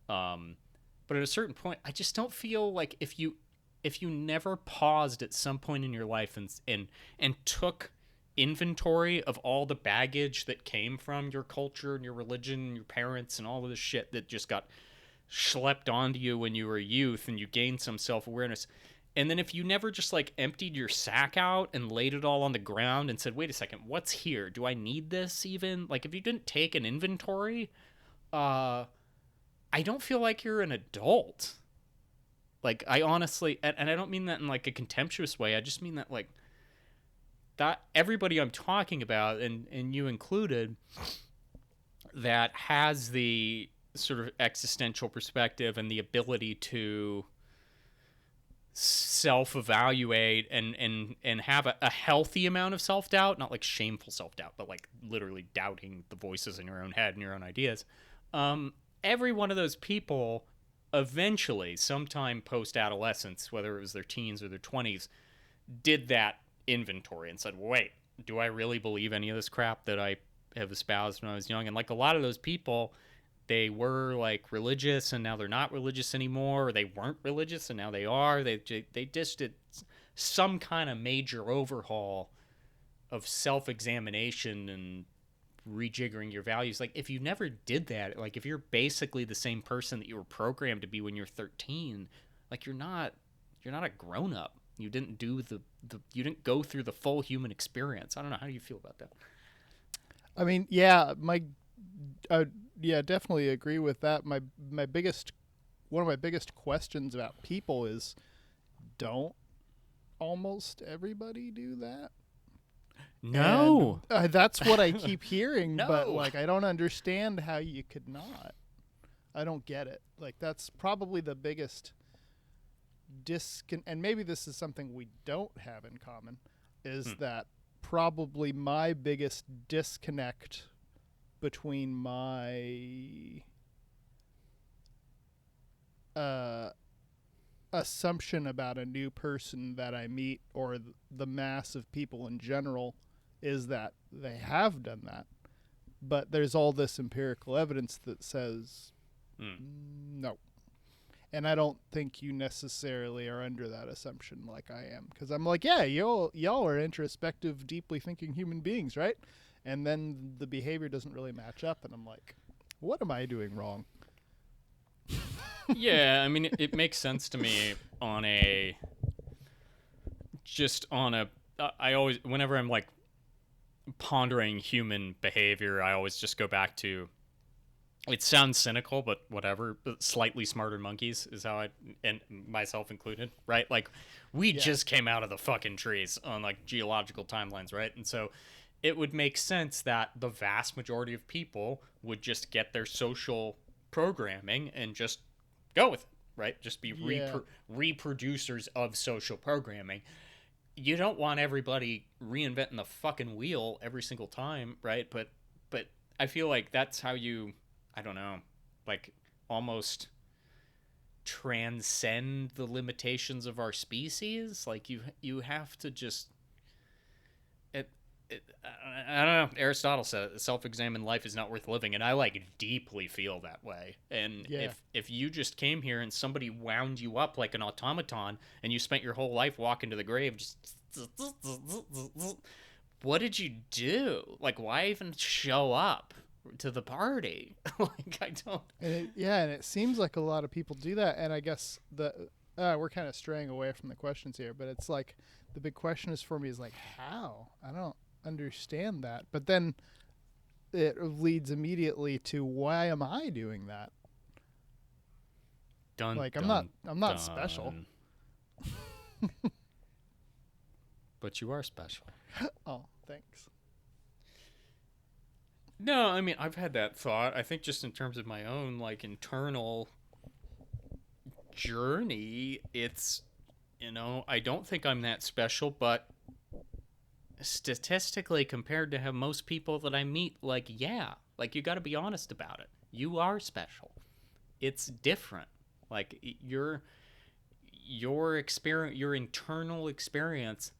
But at a certain point, I just don't feel like if you never paused at some point in your life and took inventory of all the baggage that came from your culture and your religion and your parents and all of this shit that just got schlepped onto you when you were a youth, and you gained some self-awareness, and then if you never just like emptied your sack out and laid it all on the ground and said, wait a second, what's here? Do I need this even? Like, if you didn't take an inventory, I don't feel like you're an adult. Like, I honestly, and I don't mean that in like a contemptuous way. I just mean that, like, that everybody I'm talking about, and you included, that has the sort of existential perspective and the ability to self-evaluate and have a healthy amount of self-doubt, not like shameful self-doubt, but like literally doubting the voices in your own head and your own ideas. Every one of those people eventually, sometime post-adolescence, whether it was their teens or their 20s, did that inventory and said, wait, do I really believe any of this crap that I have espoused when I was young? And like a lot of those people, they were like religious and now they're not religious anymore, or they weren't religious and now they are. They just did some kind of major overhaul of self-examination and rejiggering your values. Like, if you never did that, like if you're basically the same person that you were programmed to be when you're 13, like you're not a grown-up. You didn't do you didn't go through the full human experience. I don't know, how do you feel about that? I mean, yeah, definitely agree with that. One of my biggest questions about people is, don't almost everybody do that? No. And, that's what I keep hearing, No. but like I don't understand how you could not. I don't get it. Like, that's probably the biggest and maybe this is something we don't have in common, is that probably my biggest disconnect between my assumption about a new person that I meet, or the mass of people in general, is that they have done that. But there's all this empirical evidence that says no. And I don't think you necessarily are under that assumption like I am. Because I'm like, yeah, y'all are introspective, deeply thinking human beings, right? And then the behavior doesn't really match up. And I'm like, what am I doing wrong? Yeah, I mean, it makes sense to me I always, whenever I'm like pondering human behavior, I always just go back to, it sounds cynical, but whatever, slightly smarter monkeys is how and myself included, right? Like, we just came out of the fucking trees on like geological timelines, right? And so it would make sense that the vast majority of people would just get their social programming and just go with it, right? Just be reproducers of social programming. You don't want everybody reinventing the fucking wheel every single time, right? But I feel like that's how you, I don't know, like almost transcend the limitations of our species. Like you have to just, I don't know. Aristotle said self-examined life is not worth living, and I like deeply feel that way. And if you just came here and somebody wound you up like an automaton, and you spent your whole life walking to the grave, just what did you do? Like, why even show up to the party? Like, I don't. And it seems like a lot of people do that. And I guess we're kind of straying away from the questions here, but it's like the big question is for me is like, how? I don't understand that. But then it leads immediately to, why am I doing that? I'm not special. But you are special. Oh, thanks. No, I mean, I've had that thought. I think just in terms of my own like internal journey, it's, I don't think I'm that special, but statistically, compared to how most people that I meet, like, yeah, like, you got to be honest about it. You are special. It's different. Like, your experience, your internal experience,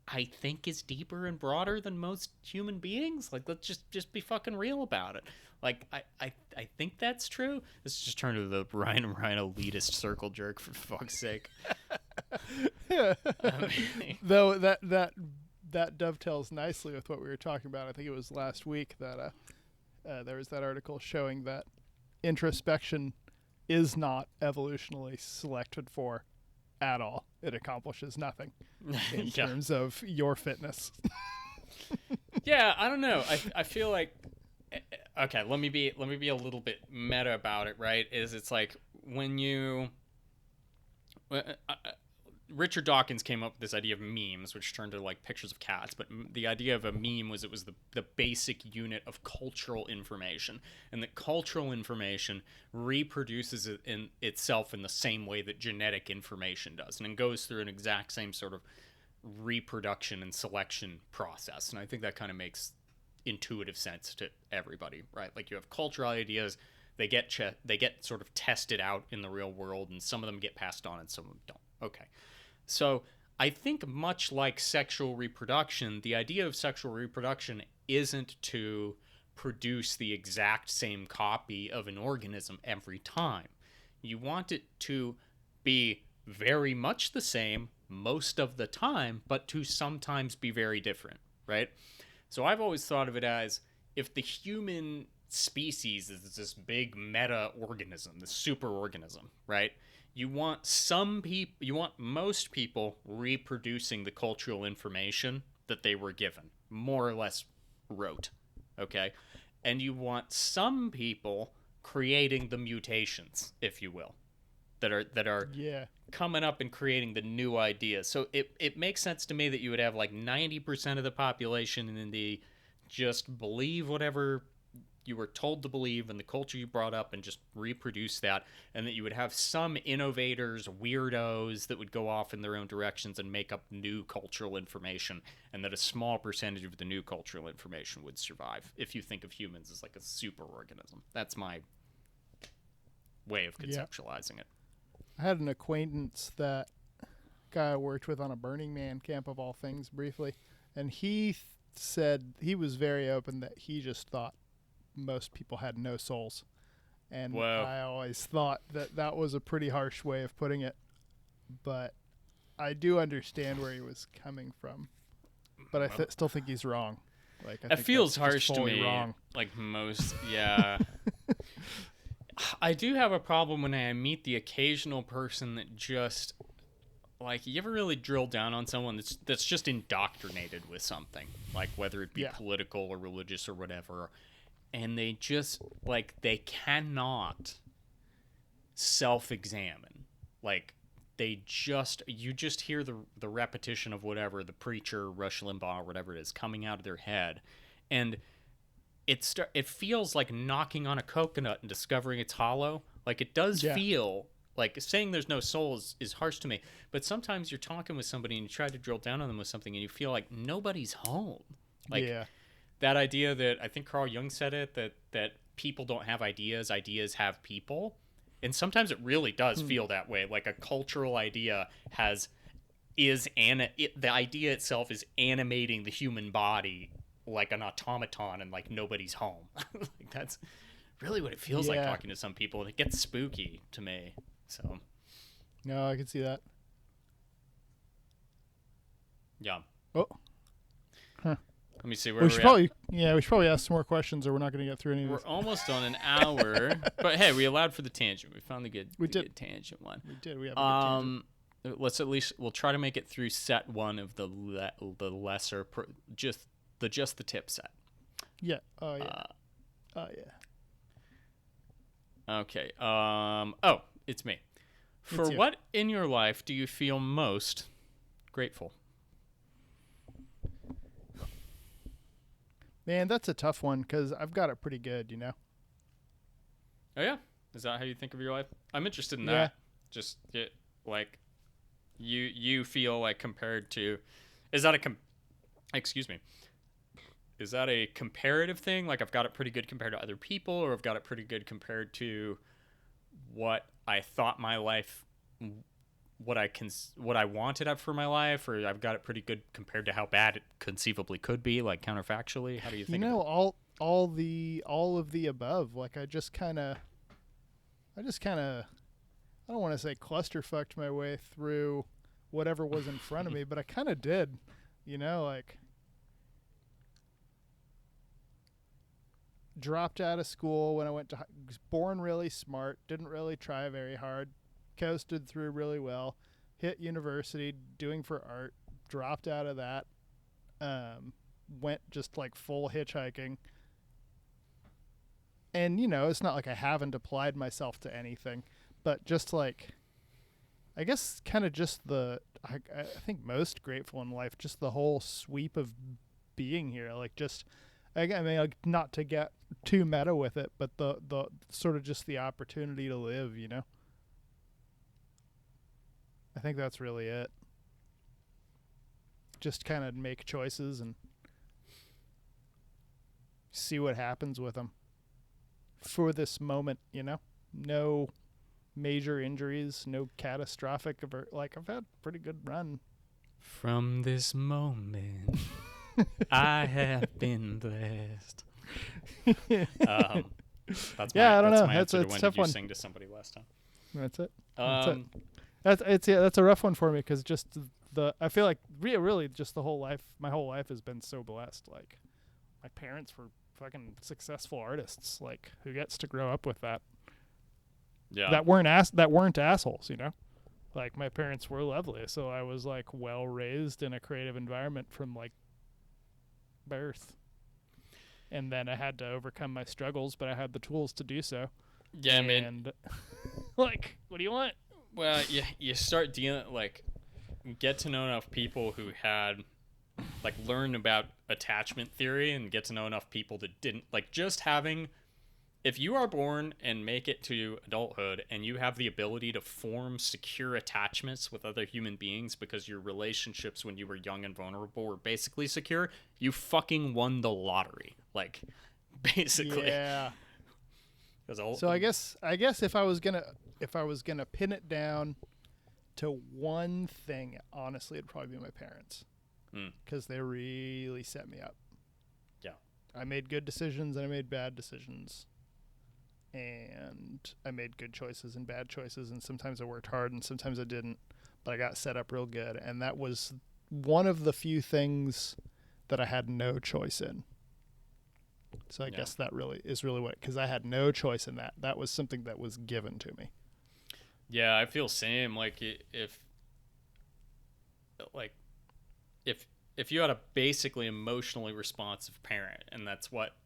I think, is deeper and broader than most human beings. Like, let's just be fucking real about it. Like, I think that's true. This just turned into the Ryan elitist circle jerk, for fuck's sake. Though that dovetails nicely with what we were talking about. I think it was last week that there was that article showing that introspection is not evolutionally selected for at all. It accomplishes nothing in terms of your fitness. Yeah, I don't know. I feel like, okay, let me be a little bit meta about it, right? It's like when you Richard Dawkins came up with this idea of memes, which turned to like pictures of cats. But the idea of a meme was it was the basic unit of cultural information, and that cultural information reproduces it in itself in the same way that genetic information does, and it goes through an exact same sort of reproduction and selection process. And I think that kind of makes intuitive sense to everybody, right? Like, you have cultural ideas, they get sort of tested out in the real world, and some of them get passed on and some of them don't. Okay. So I think, much like sexual reproduction, the idea of sexual reproduction isn't to produce the exact same copy of an organism every time. You want it to be very much the same most of the time, but to sometimes be very different, right? So I've always thought of it as, if the human species is this big meta organism, this super organism, right? You want most people reproducing the cultural information that they were given, more or less rote, okay? And you want some people creating the mutations, if you will, that are coming up and creating the new ideas. So it makes sense to me that you would have like 90% of the population in the just believe whatever you were told to believe in the culture you brought up and just reproduce that, and that you would have some innovators, weirdos that would go off in their own directions and make up new cultural information, and that a small percentage of the new cultural information would survive, if you think of humans as like a super organism. That's my way of conceptualizing it. I had an acquaintance, that guy I worked with on a Burning Man camp of all things, briefly, and he said he was very open that he just thought most people had no souls. And Whoa. I always thought that was a pretty harsh way of putting it, but I do understand where he was coming from. But I still think he's wrong. Like, I it think feels that's harsh just to fully me. Wrong. Like most, yeah. I do have a problem when I meet the occasional person that just, like, you ever really drill down on someone that's just indoctrinated with something, like whether it be political or religious or whatever, and they just, like, they cannot self-examine. Like, you just hear the repetition of whatever, the preacher, Rush Limbaugh, or whatever it is, coming out of their head, and it feels like knocking on a coconut and discovering it's hollow. Like, it does feel like, saying there's no soul is harsh to me, but sometimes you're talking with somebody and you try to drill down on them with something and you feel like nobody's home. Like, that idea that, I think Carl Jung said it, that people don't have ideas have people. And sometimes it really does feel that way. Like, a cultural idea the idea itself is animating the human body like an automaton, and like nobody's home. Like, that's really what it feels like talking to some people, and it gets spooky to me. So no, I can see that. Yeah. Oh. Huh. Let me see where we should probably ask some more questions, or we're not going to get through any of these. We're almost on an hour, but hey, we allowed for the tangent. We found the good tangent one. We did. We have a good tangent. We'll try to make it through set one of the lesser, just the tip set. Yeah. Oh yeah. Okay. It's me. For what in your life do you feel most grateful? Man, that's a tough one, because I've got it pretty good, you know? Oh, yeah? Is that how you think of your life? I'm interested in that. Just, like, you feel like, compared to... Is that excuse me. Is that a comparative thing? Like I've got it pretty good compared to other people, or I've got it pretty good compared to what I thought my life, what I wanted up for my life, or I've got it pretty good compared to how bad it conceivably could be, like counterfactually? How do you think? All of the above. Like I just kind of I don't want to say clusterfucked my way through whatever was in front of me, but I kind of did, like dropped out of school when I went to was born really smart, didn't really try very hard, coasted through really well, hit university doing for art, dropped out of that, went just like full hitchhiking. And, it's not like I haven't applied myself to anything, but just like, I guess kind of just I think most grateful in life, just the whole sweep of being here. Like just, I mean, like not to get too meta with it, but the sort of just the opportunity to live, I think that's really it. Just kind of make choices and see what happens with them for this moment, no major injuries, no catastrophic, like I've had a pretty good run. From this moment, I have been blessed. That's I don't know. My That's answer a to when tough did you one. sing to somebody last time? That's it. That's a rough one for me because just I feel like really just my whole life has been so blessed. Like my parents were fucking successful artists. Like who gets to grow up with that? Yeah. That weren't assholes, Like my parents were lovely, so I was like well raised in a creative environment from like birth. And then I had to overcome my struggles, but I had the tools to do so. Yeah, I mean, like, what do you want? Well, you start dealing, like, get to know enough people who had, like, learned about attachment theory and get to know enough people that didn't, like, just having, if you are born and make it to adulthood and you have the ability to form secure attachments with other human beings because your relationships when you were young and vulnerable were basically secure, you fucking won the lottery. Like, basically. Yeah. So I guess if I was gonna pin it down to one thing, honestly, it'd probably be my parents, because they really set me up. Yeah, I made good decisions and I made bad decisions, and I made good choices and bad choices, and sometimes I worked hard and sometimes I didn't, but I got set up real good, and that was one of the few things that I had no choice in. So I guess that really is what, because I had no choice in that. That was something that was given to me. Yeah, I feel same. Like if you had a basically emotionally responsive parent, and that's what,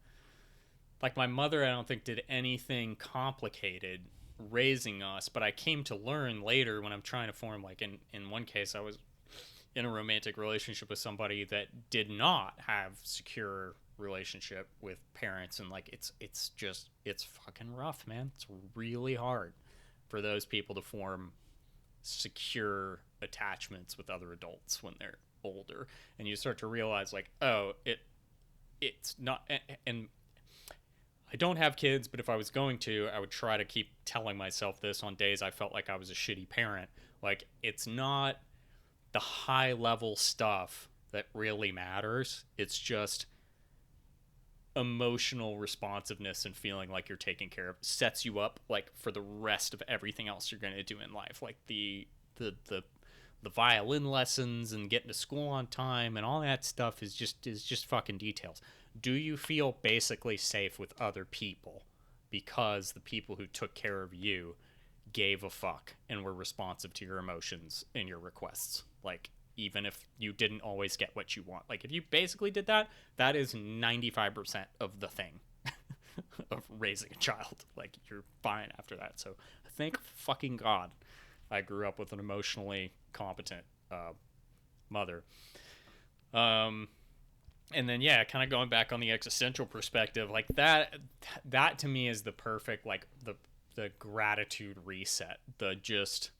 like my mother, I don't think did anything complicated raising us, but I came to learn later when I'm trying to form, like in one case, I was in a romantic relationship with somebody that did not have secure relationship with parents, and like it's fucking rough, man. It's really hard for those people to form secure attachments with other adults when they're older, and you start to realize like, oh, it's not. And I don't have kids, but if I was going to, I would try to keep telling myself this on days I felt like I was a shitty parent. Like, it's not the high level stuff that really matters. It's just emotional responsiveness and feeling like you're taken care of sets you up like for the rest of everything else you're going to do in life, like the violin lessons and getting to school on time and all that stuff is just fucking details. Do you feel basically safe with other people because the people who took care of you gave a fuck and were responsive to your emotions and your requests? Like, even if you didn't always get what you want. Like, if you basically did that, that is 95% of the thing of raising a child. Like, you're fine after that. So, thank fucking God I grew up with an emotionally competent mother. And then, yeah, kind of going back on the existential perspective, like, that to me is the perfect, like, the gratitude reset. The just...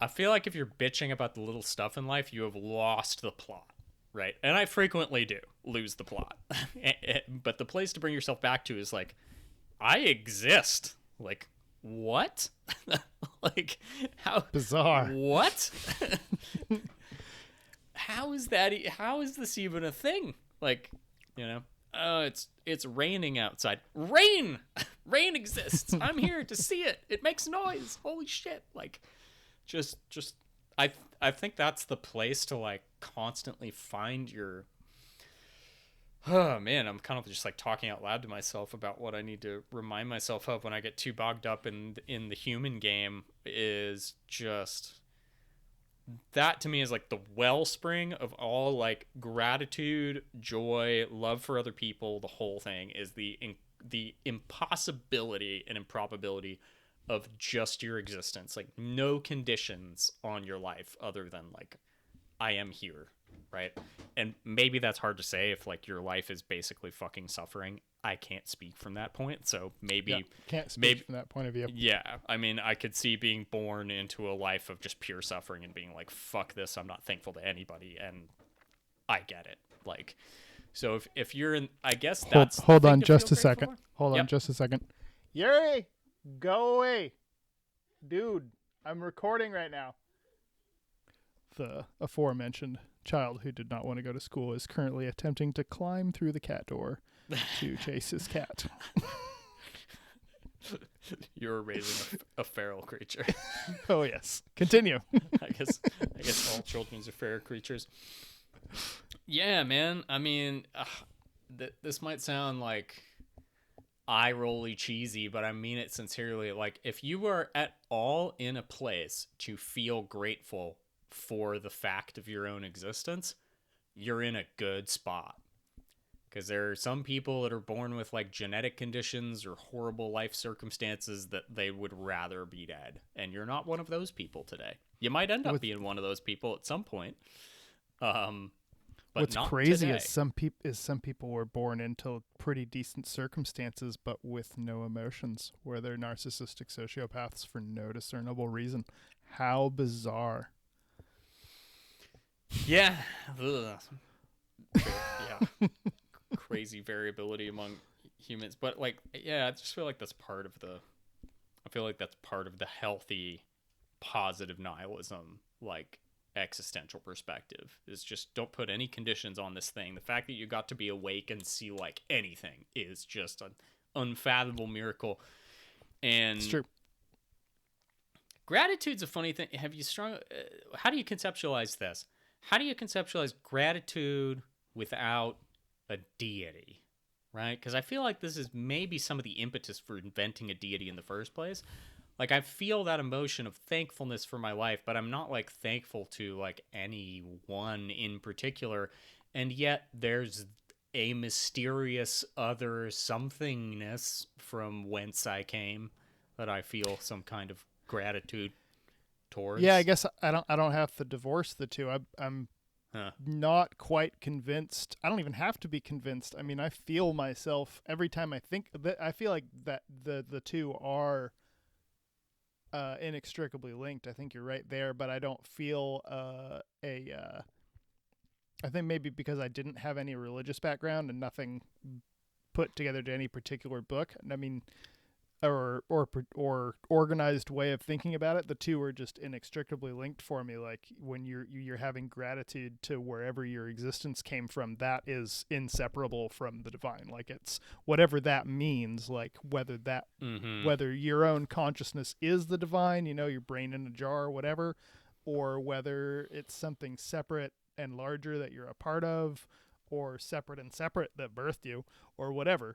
I feel like if you're bitching about the little stuff in life, you have lost the plot, right? And I frequently do lose the plot. But the place to bring yourself back to is like, I exist. Like, what? Like, how Bizarre. What? How is this even a thing? Like, it's raining outside. Rain exists. I'm here to see it. It makes noise. Holy shit. Like, just I think that's the place to like constantly find your. Oh man, I'm kind of just like talking out loud to myself about what I need to remind myself of when I get too bogged up in the human game. Is just that to me is like the wellspring of all like gratitude, joy, love for other people. The whole thing is the impossibility and improbability of just your existence. Like no conditions on your life other than like I am here, right? And maybe that's hard to say if like your life is basically fucking suffering. I can't speak from that point, so maybe can't speak from that point of view. Yeah, I mean, I could see being born into a life of just pure suffering and being like, "Fuck this! I'm not thankful to anybody," and I get it. Like, so if you're in, I guess that's hold on just a second. Hold on just a second. Yuri, go away, dude. I'm recording right now. The aforementioned child who did not want to go to school is currently attempting to climb through the cat door to chase his cat. You're raising a feral creature. Oh yes. Continue. I guess all children are feral creatures. Yeah, man. I mean, this might sound like eye-rolly cheesy, but I mean it sincerely. Like, if you are at all in a place to feel grateful for the fact of your own existence, you're in a good spot. Because there are some people that are born with like genetic conditions or horrible life circumstances that they would rather be dead. And you're not one of those people today. You might end up being one of those people at some point. But what's not crazy today. is some people were born into pretty decent circumstances, but with no emotions, where they're narcissistic sociopaths for no discernible reason. How bizarre. Yeah. Ugh. Yeah. Crazy variability among humans, but like, yeah, I just feel like that's part of the healthy, positive nihilism, like existential perspective, is just don't put any conditions on this thing. The fact that you got to be awake and see like anything is just an unfathomable miracle. And It's true. Gratitude's a funny thing. How do you conceptualize this? How do you conceptualize gratitude without a deity, right? Because I feel like this is maybe some of the impetus for inventing a deity in the first place. Like, I feel that emotion of thankfulness for my life, but I'm not like thankful to like anyone in particular. And yet there's a mysterious other somethingness from whence I came that I feel some kind of gratitude towards. Yeah, I guess I don't have to divorce the two. I'm not quite convinced. I don't even have to be convinced. I mean, I feel myself every time I think that. I feel like that the two are inextricably linked. I think you're right there, but I don't feel I think maybe because I didn't have any religious background and nothing put together to any particular book. I mean, or organized way of thinking about it, the two are just inextricably linked for me. Like when you're having gratitude to wherever your existence came from, that is inseparable from the divine. Like it's whatever that means, like whether your own consciousness is the divine, your brain in a jar or whatever, or whether it's something separate and larger that you're a part of, or separate that birthed you, or whatever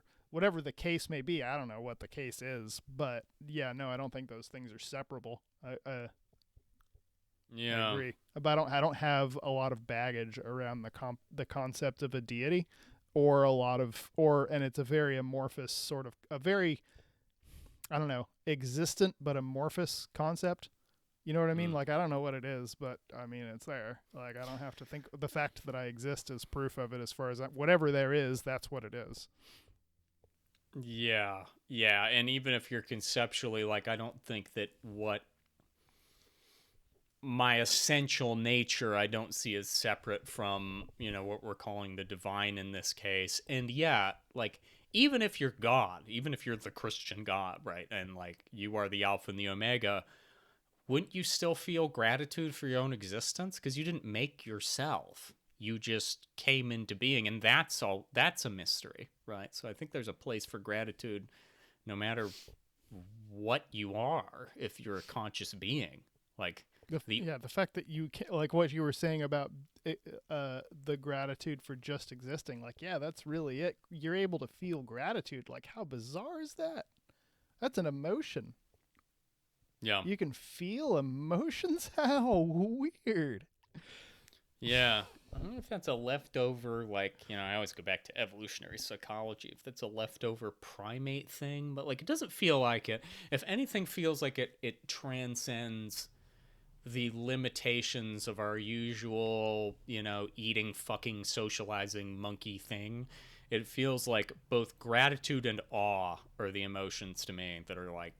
the case may be. I don't know what the case is, but yeah, no, I don't think those things are separable. I agree. But I don't have a lot of baggage around the concept of a deity, and it's a very amorphous sort of a very, I don't know, existent but amorphous concept. You know what I mean? Like, I don't know what it is, but I mean, it's there. Like, I don't have to think. The fact that I exist is proof of it. As far as whatever there is, that's what it is. Yeah. And even if you're conceptually, like, I don't think that what my essential nature I don't see as separate from, what we're calling the divine in this case. And yeah, like, even if you're God, even if you're the Christian God, right, and like you are the Alpha and the Omega, wouldn't you still feel gratitude for your own existence? Because you didn't make yourself. You just came into being, and that's a mystery, right? So I think there's a place for gratitude no matter what you are, if you're a conscious being. Like, the fact that you can, like what you were saying about the gratitude for just existing, like, yeah, that's really it. You're able to feel gratitude. Like, how bizarre is that? That's an emotion. Yeah. You can feel emotions? How weird. Yeah. I don't know if that's a leftover, like, I always go back to evolutionary psychology, if that's a leftover primate thing, but like, it doesn't feel like it. If anything, feels like it transcends the limitations of our usual, eating, fucking, socializing monkey thing. It feels like both gratitude and awe are the emotions to me that are like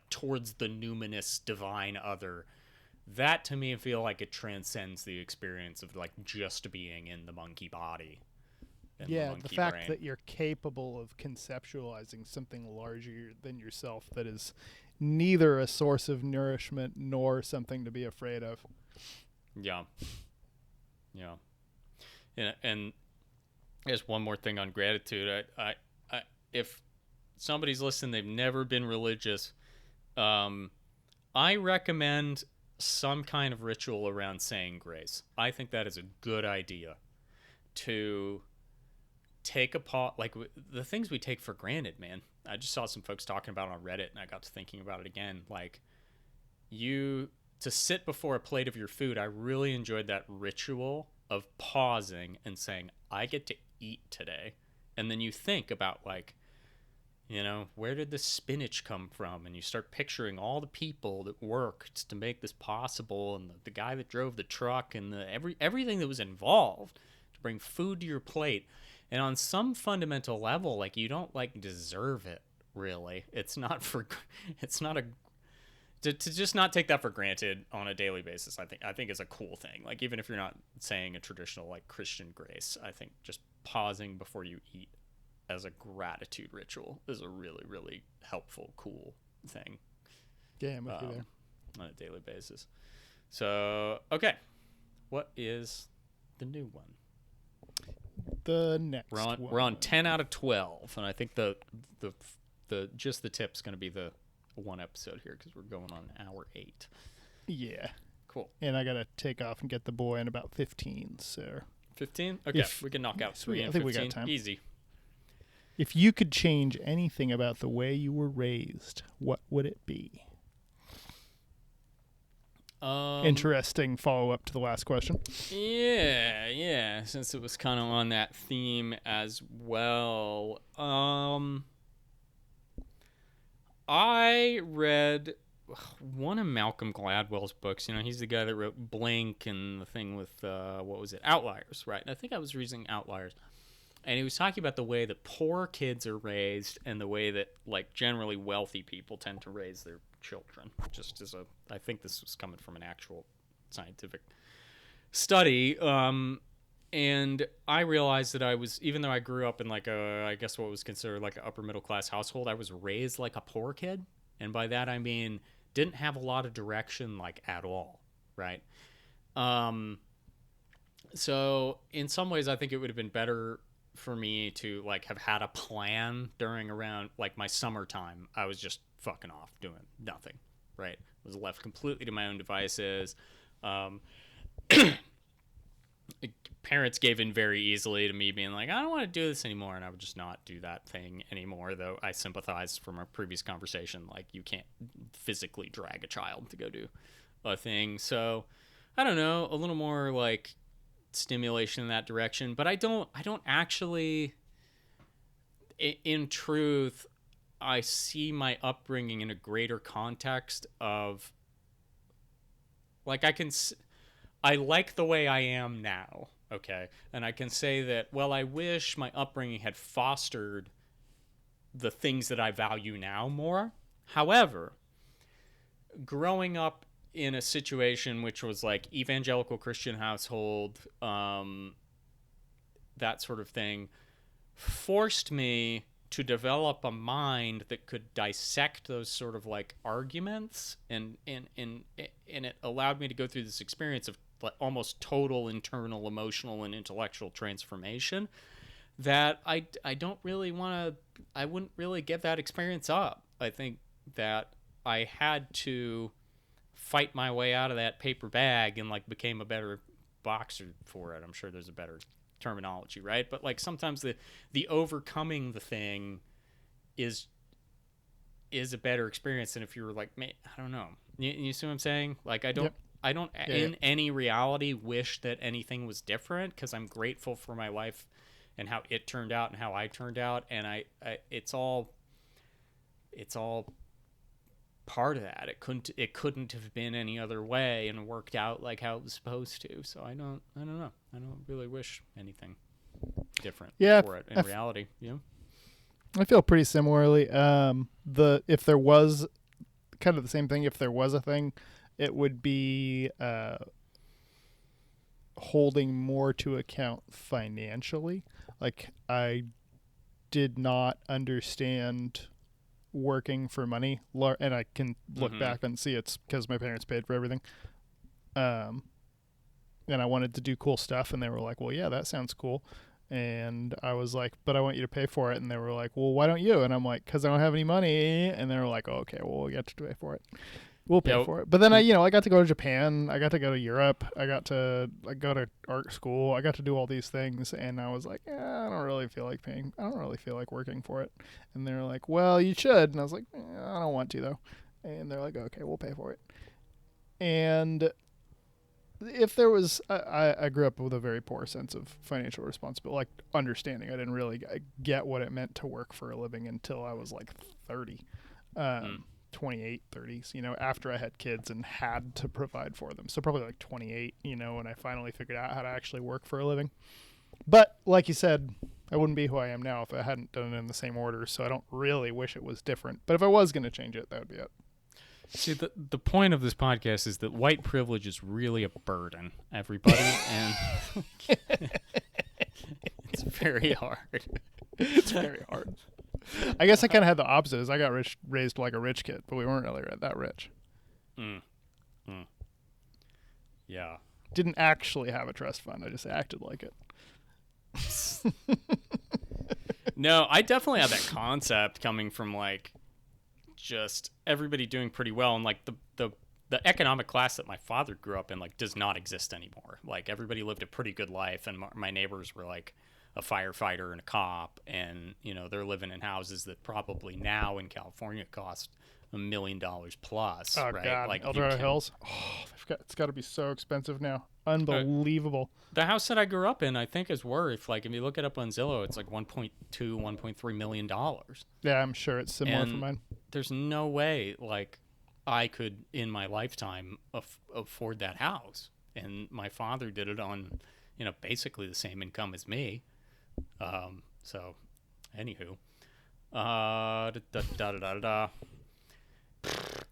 towards the numinous divine other. That to me feel like it transcends the experience of like just being in the monkey body. Yeah, the the fact brain. that you're capable of conceptualizing something larger than yourself that is neither a source of nourishment nor something to be afraid of. Yeah. And there's one more thing on gratitude. I if somebody's listening, they've never been religious, I recommend some kind of ritual around saying grace. I think that is a good idea to take a pause, like the things we take for granted, man. I just saw some folks talking about it on Reddit, and I got to thinking about it again. Like, to sit before a plate of your food, I really enjoyed that ritual of pausing and saying, I get to eat today. And then you think about, like, where did this spinach come from? And you start picturing all the people that worked to make this possible, and the guy that drove the truck, and everything that was involved to bring food to your plate. And on some fundamental level, like, you don't like deserve it, really. It's not to just not take that for granted on a daily basis. I think is a cool thing. Like, even if you're not saying a traditional like Christian grace, I think just pausing before you eat as a gratitude ritual is a really, really helpful, cool thing. Yeah, I'm with you there. On a daily basis. So, okay. What is the new one? The next We're on 10 out of 12, and I think the just the tip's going to be the one episode here because we're going on hour 8. Yeah. Cool. And I got to take off and get the boy in about 15, so 15? Okay, we can knock out 3 and 15. I think we got time. Easy. If you could change anything about the way you were raised, what would it be? Interesting follow-up to the last question. Yeah, since it was kind of on that theme as well. I read one of Malcolm Gladwell's books. He's the guy that wrote Blink and the thing with, Outliers, right? And I think I was reading Outliers. And he was talking about the way that poor kids are raised and the way that, like, generally wealthy people tend to raise their children. Just as I think this was coming from an actual scientific study. And I realized that even though I grew up in like I guess what was considered like an upper middle class household, I was raised like a poor kid. And by that, I mean, didn't have a lot of direction, like, at all. Right. So in some ways, I think it would have been better for me to like have had a plan during around like my summertime. I was just fucking off doing nothing, right? Was left completely to my own devices. Parents gave in very easily to me being like, I don't want to do this anymore, and I would just not do that thing anymore, though I sympathize from our previous conversation, like, you can't physically drag a child to go do a thing. So I don't know, a little more like stimulation in that direction, but I don't actually, in truth, I see my upbringing in a greater context of, like, I like the way I am now, okay? And I can say that, well, I wish my upbringing had fostered the things that I value now more. However, growing up in a situation which was like evangelical Christian household, that sort of thing, forced me to develop a mind that could dissect those sort of like arguments, and it allowed me to go through this experience of like almost total internal emotional and intellectual transformation that I don't really want to, I wouldn't really give that experience up. I think that I had to fight my way out of that paper bag and like became a better boxer for it. I'm sure there's a better terminology, right? But like sometimes the overcoming the thing is a better experience than if you were like, I don't know. You see what I'm saying? Like I don't Yep. I don't in any reality wish that anything was different, because I'm grateful for my life and how it turned out and how I turned out, and I it's all part of that. It couldn't have been any other way and worked out like how it was supposed to. So I don't know. I don't really wish anything different for it in reality. I feel pretty similarly. If there was kind of the same thing, if there was a thing, it would be holding more to account financially. Like I did not understand working for money, and I can look back and see it's because my parents paid for everything. And I wanted to do cool stuff, and they were like, well, yeah, that sounds cool. And I was like, but I want you to pay for it. And they were like, well, why don't you? And I'm like, because I don't have any money. And they were like, oh, okay, well, we'll get to pay for it. We'll pay for it. But then I got to go to Japan. I got to go to Europe. I got to go to art school. I got to do all these things. And I was like, I don't really feel like paying. I don't really feel like working for it. And they're like, well, you should. And I was like, I don't want to though. And they're like, okay, we'll pay for it. And if there was, I grew up with a very poor sense of financial responsibility, like understanding. I didn't really get what it meant to work for a living until I was like 30. 28, 30s, after I had kids and had to provide for them. So probably like 28, when I finally figured out how to actually work for a living. But like you said, I wouldn't be who I am now if I hadn't done it in the same order. So I don't really wish it was different. But if I was going to change it, that would be it. See, the point of this podcast is that white privilege is really a burden, everybody, and it's very hard. It's very hard. I guess I kind of had the opposite. Is I got raised like a rich kid, but we weren't really that rich. Yeah. Didn't actually have a trust fund. I just acted like it. No, I definitely have that concept coming from like just everybody doing pretty well, and like the economic class that my father grew up in like does not exist anymore. Like everybody lived a pretty good life, and my neighbors were like a firefighter and a cop, and they're living in houses that probably now in California cost $1 million plus. Oh right? God, like El Dorado Hills. Oh, it's got to be so expensive now. Unbelievable. The house that I grew up in, I think, is worth, like, if you look it up on Zillow, it's like $1.3 million. Yeah, I'm sure it's similar for mine. There's no way, like, I could in my lifetime afford that house, and my father did it on, basically the same income as me. So, anywho,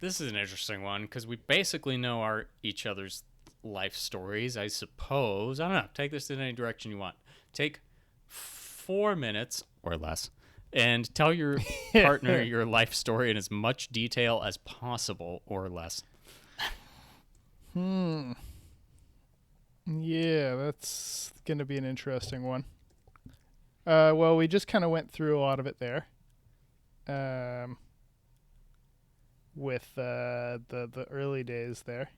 this is an interesting one because we basically know each other's life stories, I suppose. I don't know. Take this in any direction you want. Take 4 minutes or less and tell your partner your life story in as much detail as possible or less. Yeah, that's going to be an interesting one. Well, we just kind of went through a lot of it there. With the early days there.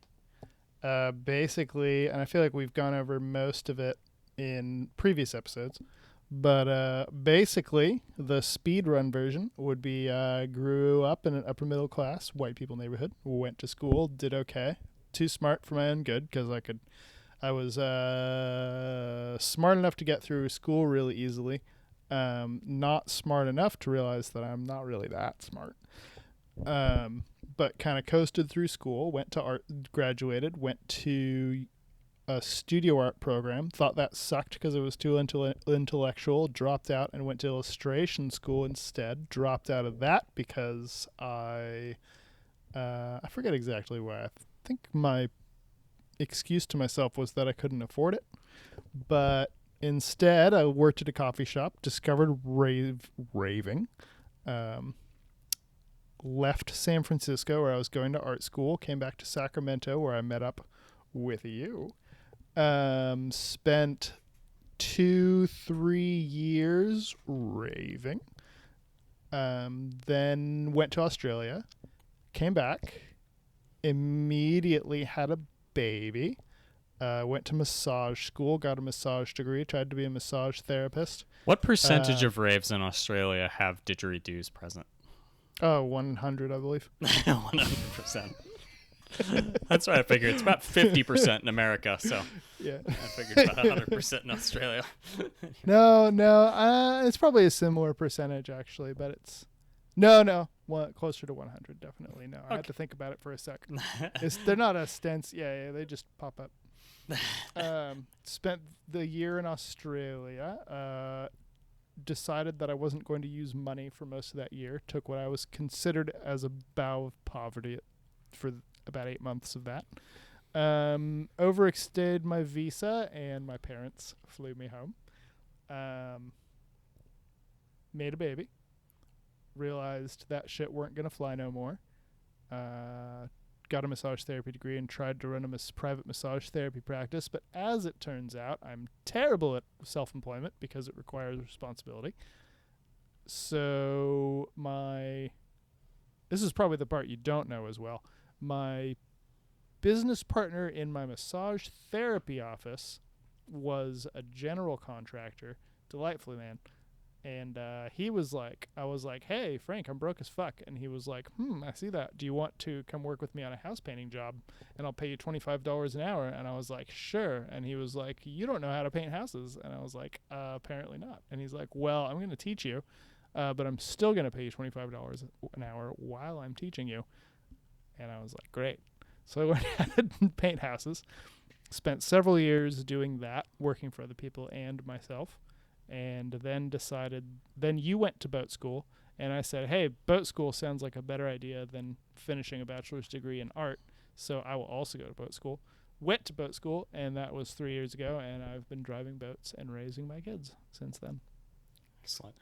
Basically, and I feel like we've gone over most of it in previous episodes, but basically the speed run version would be grew up in an upper middle class white people neighborhood, went to school, did okay, too smart for my own good because I was smart enough to get through school really easily, not smart enough to realize that I'm not really that smart. But kind of coasted through school, went to art, graduated, went to a studio art program, thought that sucked because it was too intellectual, dropped out and went to illustration school instead, dropped out of that because I I forget exactly why. I think my excuse to myself was that I couldn't afford it. But instead, I worked at a coffee shop, discovered raving, left San Francisco where I was going to art school, came back to Sacramento where I met up with you. Spent 2-3 years raving. Then went to Australia, came back, immediately had a baby. Went to massage school, got a massage degree, tried to be a massage therapist. What percentage of raves in Australia have didgeridoos present? 100, I believe. 100%. That's what I figured. It's about 50% in America, so Yeah. I figured about 100% in Australia. No. It's probably a similar percentage, actually, but it's... No. Closer to 100, definitely. No, I had to think about it for a sec. They're not a stents. Yeah, they just pop up. Spent the year in Australia. Decided that I wasn't going to use money for most of that year. Took what I was considered as a bow of poverty for about 8 months of that. Overextended my visa, and my parents flew me home. Made a baby. Realized that shit weren't going to fly no more. Got a massage therapy degree and tried to run a private massage therapy practice. But as it turns out, I'm terrible at self-employment because it requires responsibility. So this is probably the part you don't know as well. My business partner in my massage therapy office was a general contractor, delightful man. And he was like, I was like, hey, Frank, I'm broke as fuck. And he was like, I see that. Do you want to come work with me on a house painting job? And I'll pay you $25 an hour. And I was like, sure. And he was like, you don't know how to paint houses. And I was like, apparently not. And he's like, well, I'm going to teach you, but I'm still going to pay you $25 an hour while I'm teaching you. And I was like, great. So I learned how to paint houses. Spent several years doing that, working for other people and myself. And then then you went to boat school, and I said, hey, boat school sounds like a better idea than finishing a bachelor's degree in art, so I will also go to boat school. Went to boat school, and that was 3 years ago, and I've been driving boats and raising my kids since then. Excellent.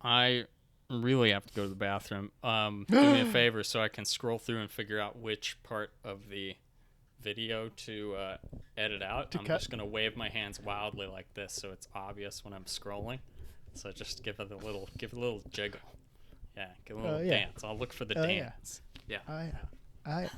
I really have to go to the bathroom. Do me a favor so I can scroll through and figure out which part of the video to edit out. I'm just going to wave my hands wildly like this so it's obvious when I'm scrolling. So just give it a little jiggle. Yeah, give a little dance. I'll look for the dance. Yeah. I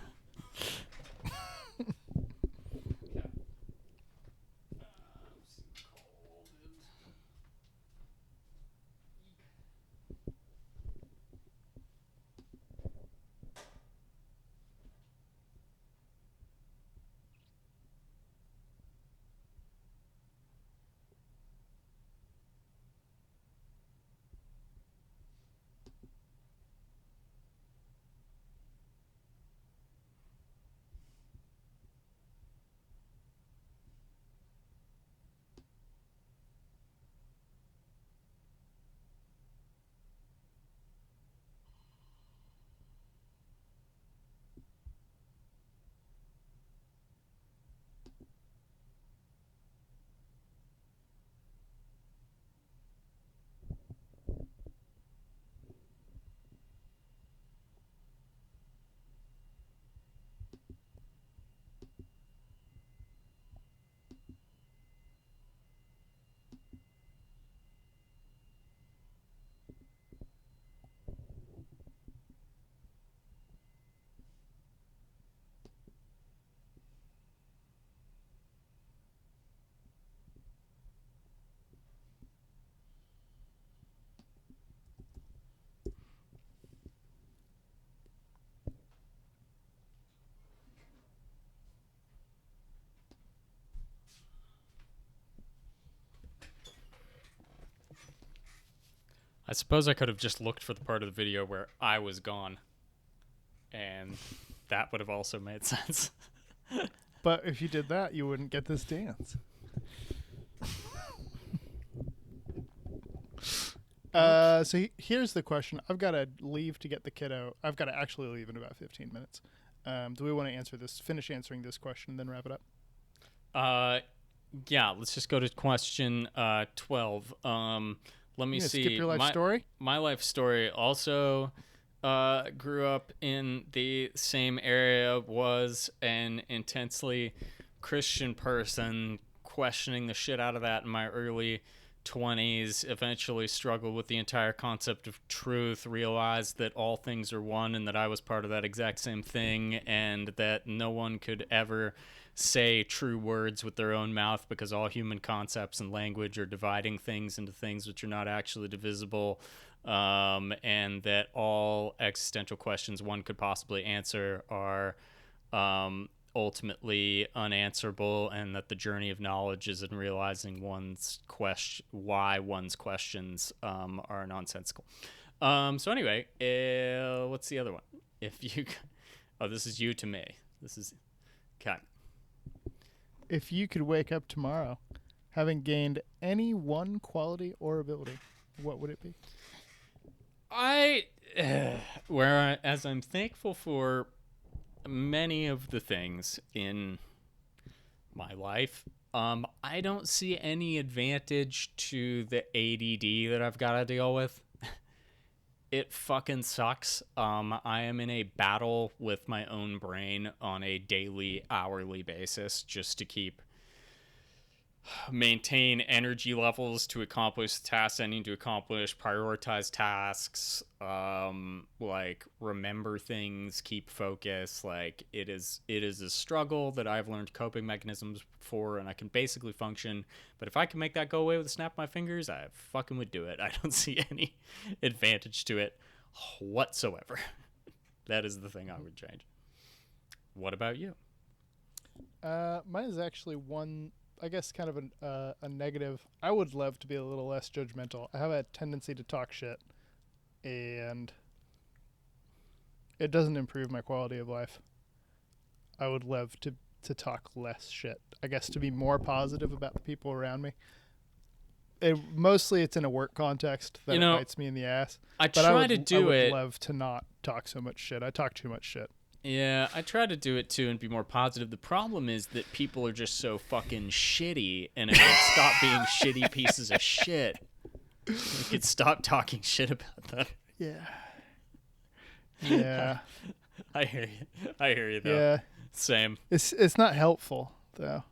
I suppose I could have just looked for the part of the video where I was gone, and that would have also made sense. But if you did that, you wouldn't get this dance. Here's the question. I've got to leave to get the kiddo. I've got to actually leave in about 15 minutes. Do we want to finish answering this question, and then wrap it up? Yeah, let's just go to question 12. Let me see. Skip your life story? My life story also grew up in the same area, was an intensely Christian person, questioning the shit out of that in my early 20s, eventually struggled with the entire concept of truth, realized that all things are one and that I was part of that exact same thing, and that no one could ever say true words with their own mouth because all human concepts and language are dividing things into things which are not actually divisible, and that all existential questions one could possibly answer are ultimately unanswerable, and that the journey of knowledge is in realizing why one's questions are nonsensical. So anyway, what's the other one? This is you to me. This is okay. If you could wake up tomorrow having gained any one quality or ability, what would it be? Whereas I'm thankful for many of the things in my life, I don't see any advantage to the ADD that I've got to deal with. It fucking sucks. I am in a battle with my own brain on a daily, hourly basis just to maintain energy levels to accomplish tasks I need to accomplish, prioritize tasks, like remember things, keep focus. Like it is a struggle that I've learned coping mechanisms for, and I can basically function. But if I can make that go away with a snap of my fingers, I fucking would do it. I don't see any advantage to it whatsoever. That is the thing I would change. What about you? Mine is actually one, I guess, kind of a negative. I would love to be a little less judgmental. I have a tendency to talk shit, and it doesn't improve my quality of life. I would love to talk less shit. I guess to be more positive about the people around me. Mostly it's in a work context that it bites me in the ass. I would love to not talk so much shit. I talk too much shit. Yeah, I try to do it too and be more positive. The problem is that people are just so fucking shitty, and if they stop being shitty pieces of shit, we could stop talking shit about that. Yeah. Yeah. I hear you though. Yeah. Same. It's not helpful though.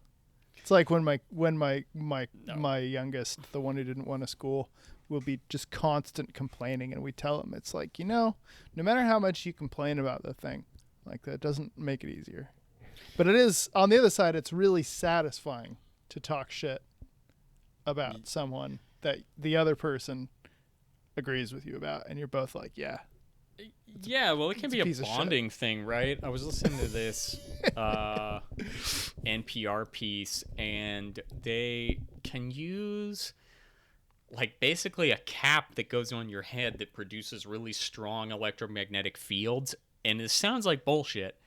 It's like when my youngest, the one who didn't want to school, will be just constant complaining, and we tell him, it's like, no matter how much you complain about the thing, like that doesn't make it easier. But it is, on the other side, it's really satisfying to talk shit about someone that the other person agrees with you about, and you're both like, yeah. Yeah, well, it can be a bonding thing, right? I was listening to this NPR piece, and they can use like basically a cap that goes on your head that produces really strong electromagnetic fields. And it sounds like bullshit,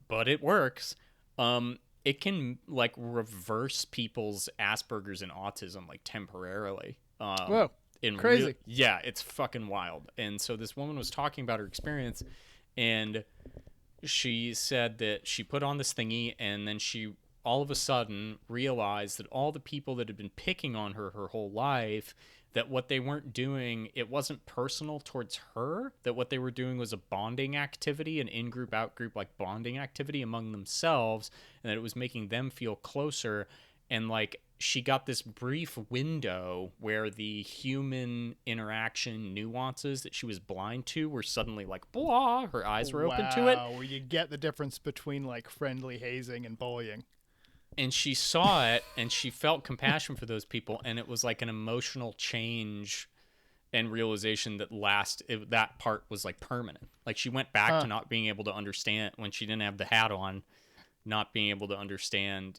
but it works. It can like reverse people's Asperger's and autism like temporarily. Whoa. Crazy. Yeah, it's fucking wild. And so this woman was talking about her experience, and she said that she put on this thingy, and then she all of a sudden realized that all the people that had been picking on her whole life, that what they weren't doing, it wasn't personal towards her, that what they were doing was a bonding activity, an in-group, out-group, like bonding activity among themselves, and that it was making them feel closer. And like she got this brief window where the human interaction nuances that she was blind to were suddenly like, blah, her eyes were open to it. Where you get the difference between like friendly hazing and bullying. And she saw it, and she felt compassion for those people, and it was like an emotional change and realization that part was like permanent. Like she went back to not being able to understand when she didn't have the hat on, not being able to understand,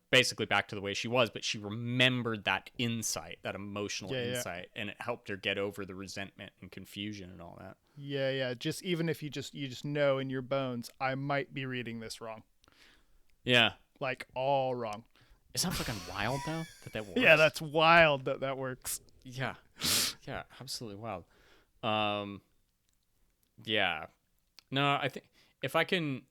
basically back to the way she was, but she remembered that insight, that emotional insight, and it helped her get over the resentment and confusion and all that. Yeah. Just even if you just know in your bones, I might be reading this wrong. Yeah. Like all wrong. Is that fucking wild though? That works? Yeah, that's wild that works. Yeah. Yeah, absolutely wild. Yeah. No, I think if I can,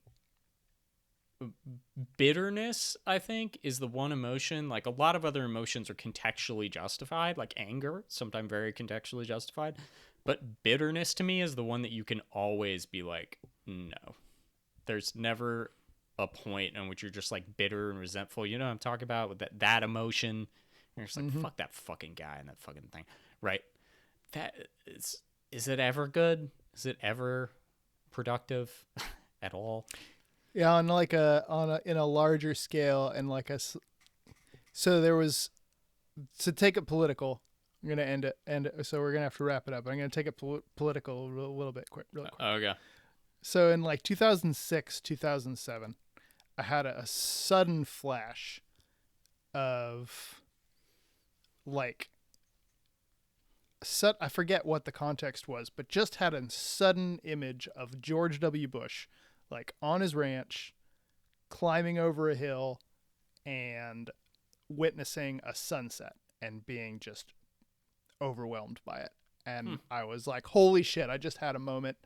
bitterness, I think, is the one emotion. Like, a lot of other emotions are contextually justified, like anger, sometimes very contextually justified. But bitterness to me is the one that you can always be like, no. There's never a point in which you're just like bitter and resentful. You know what I'm talking about with that emotion? You're just like, fuck that fucking guy and that fucking thing. Right? That is it ever good? Is it ever productive at all? Yeah, on like in a larger scale, and like so there was, to take it political. I'm gonna end it. So we're gonna have to wrap it up. I'm gonna take it political a little bit really quick. Okay. So in like 2006, 2007, I had a sudden flash of like I forget what the context was, but just had a sudden image of George W. Bush, like on his ranch, climbing over a hill and witnessing a sunset and being just overwhelmed by it. And I was like, holy shit, I just had a moment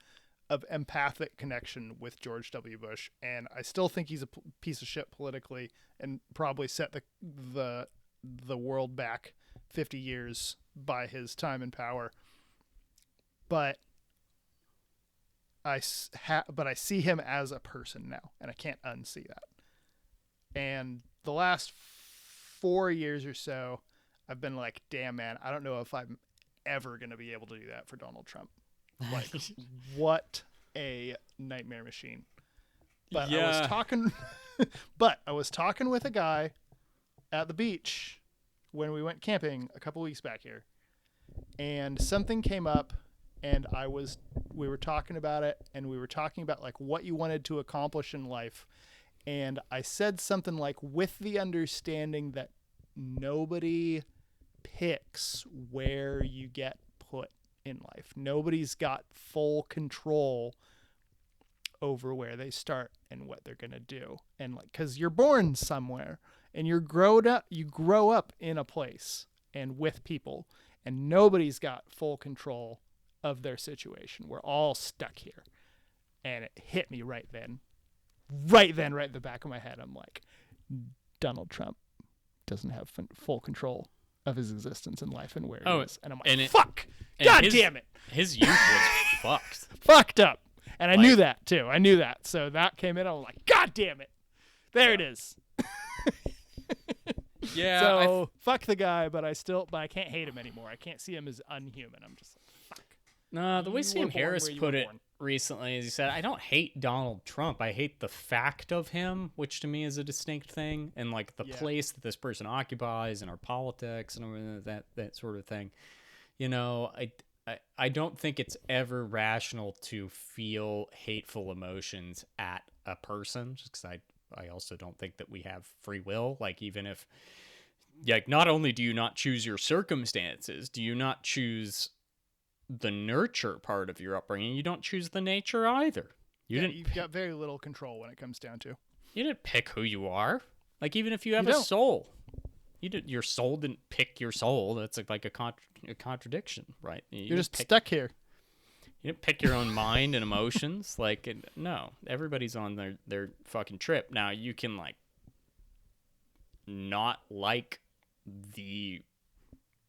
of empathic connection with George W. Bush. And I still think he's a piece of shit politically and probably set the world back 50 years by his time in power. But I see him as a person now, and I can't unsee that. And the last 4 years or so, I've been like, damn, man, I don't know if I'm ever going to be able to do that for Donald Trump. Like, what a nightmare machine. But Yeah. I was talking with a guy at the beach when we went camping a couple weeks back here, and something came up, and we were talking about it, and we were talking about like what you wanted to accomplish in life. And I said something like, with the understanding that nobody picks where you get put in life. Nobody's got full control over where they start and what they're going to do. And like, cause you're born somewhere and you grow up in a place and with people, and nobody's got full control of their situation. We're all stuck here. And it hit me right in the back of my head. I'm like, Donald Trump doesn't have full control of his existence in life and where he is. And I'm like, fuck! God damn it! His youth was fucked. Fucked up. And I knew that, too. I knew that. So that came in. I was like, God damn it! There it is. Yeah. So, fuck the guy, but I can't hate him anymore. I can't see him as unhuman. I'm just like, fuck. No, the way Sam Harris put it born. recently is he said, I don't hate Donald Trump. I hate the fact of him, which to me is a distinct thing, and like the place that this person occupies in our politics and that sort of thing. You know, I don't think it's ever rational to feel hateful emotions at a person, just because I also don't think that we have free will. Like, even if, like, not only do you not choose your circumstances, do you not choose the nurture part of your upbringing, you don't choose the nature either. You've got very little control when it comes down to. You didn't pick who you are. Like, even if you have a soul, your soul didn't pick your soul. That's like a contradiction, right? You're just stuck here. You didn't pick your own mind and emotions. Like, no, everybody's on their fucking trip. Now, you can like not like the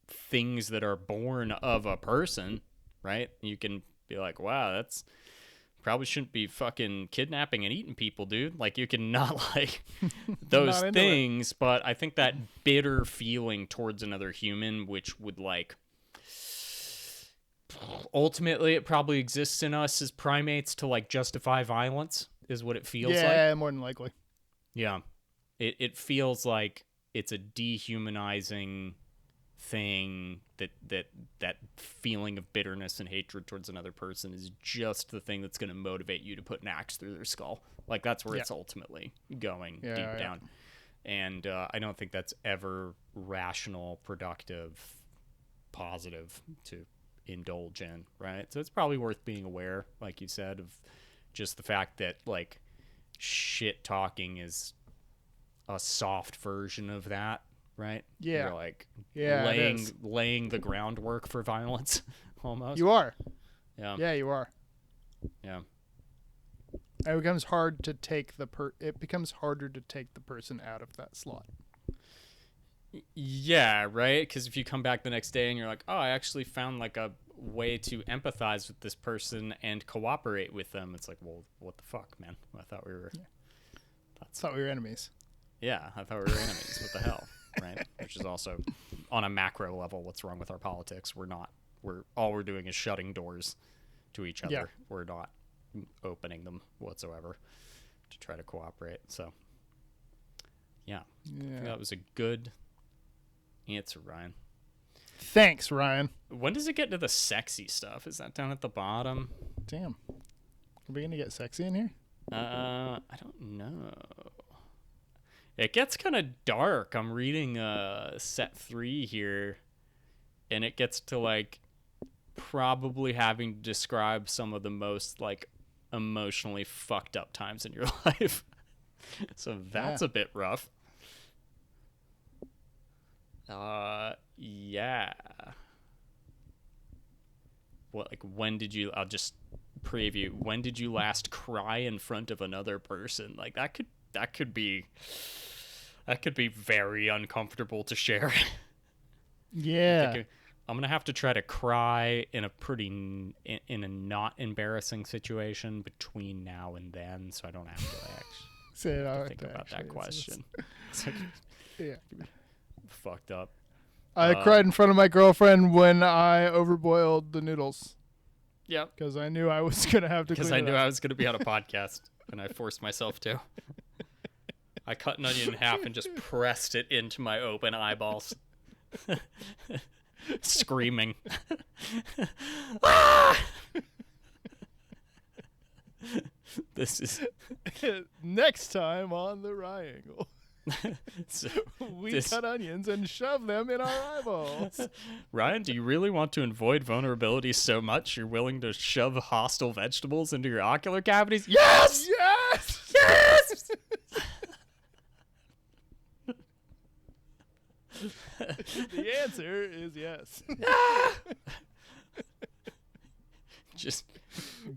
things that are born of a person, right? You can be like, wow, that's probably shouldn't be fucking kidnapping and eating people, dude. Like, you can not like those things, but I think that bitter feeling towards another human, which would like, ultimately it probably exists in us as primates to like justify violence, is what it feels like. Yeah, more than likely. Yeah. It feels like it's a dehumanizing thing, that feeling of bitterness and hatred towards another person is just the thing that's going to motivate you to put an axe through their skull. Like, that's where it's ultimately going deep down. And I don't think that's ever rational, productive, positive to indulge in, right? So it's probably worth being aware, like you said, of just the fact that like shit talking is a soft version of that. right? Yeah. You're like Yeah, it is. laying the groundwork for violence, almost. You are. Yeah. Yeah, you are. Yeah. And it becomes hard to take it becomes harder to take the person out of that slot. Yeah, right? Because if you come back the next day and you're like, oh, I actually found like a way to empathize with this person and cooperate with them, it's like, well, what the fuck, man? I thought we were... I thought we were enemies. Yeah, I thought we were enemies. What the hell, right? Which is also, on a macro level, what's wrong with our politics? All we're doing is shutting doors to each other. Yeah. We're not opening them whatsoever to try to cooperate. So, yeah. I think that was a good answer, Ryan. Thanks, Ryan. When does it get to the sexy stuff? Is that down at the bottom? Damn. Are we going to get sexy in here? I don't know. It gets kind of dark. I'm reading set 3 here, and it gets to like probably having to describe some of the most like emotionally fucked up times in your life. So that's a bit rough. Yeah. What, like, when did you, I'll just preview, when did you last cry in front of another person? Like, that could be very uncomfortable to share. Yeah. I'm going to have to try to cry in a not embarrassing situation between now and then, so I don't have to actually think about that question. Yeah. Fucked up. I cried in front of my girlfriend when I overboiled the noodles. Yep. Because I knew I was going to have to clean it up. Because I knew I was going to be on a podcast, and I forced myself to. I cut an onion in half and just pressed it into my open eyeballs. Screaming. Ah! This is... Next time on The Triangle. So, we cut onions and shove them in our eyeballs. Ryan, do you really want to avoid vulnerability so much you're willing to shove hostile vegetables into your ocular cavities? Yes! Yes! Yes! The answer is yes. Just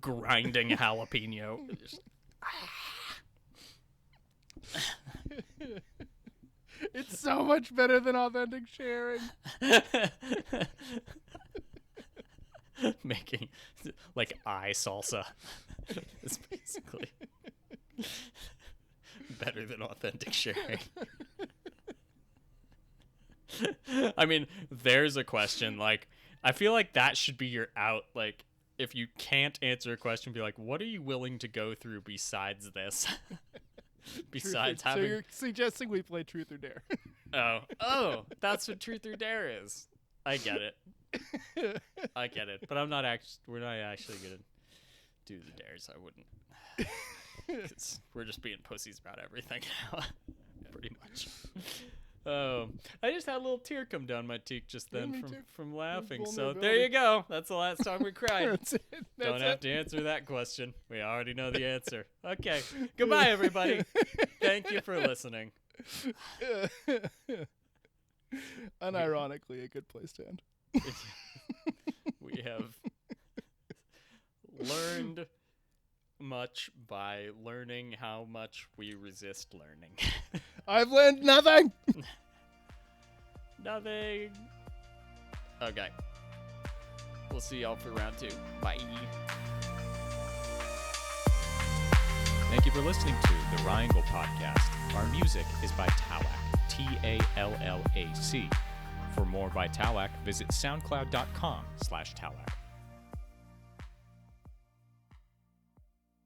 grinding jalapeno. It's so much better than authentic sharing. Making like eye salsa. It's basically better than authentic sharing. I mean, there's a question. Like, I feel like that should be your out. Like, if you can't answer a question, be like, what are you willing to go through besides this? Besides having... So you're suggesting we play Truth or Dare. Oh, that's what Truth or Dare is. I get it. But we're not actually going to do the dares. I wouldn't. 'Cause we're just being pussies about everything now. Pretty much. Oh, I just had a little tear come down my cheek just then from laughing. So there you go. That's the last time we cried. That's it. Don't have to answer that question. We already know the answer. Okay. Goodbye, everybody. Thank you for listening. Unironically, a good place to end. We have learned much by learning how much we resist learning. I've learned nothing. Nothing. Okay. We'll see y'all for round 2. Bye. Thank you for listening to the Triangle Podcast. Our music is by Tallac, Tallac. For more by Tallac, visit soundcloud.com/Tallac.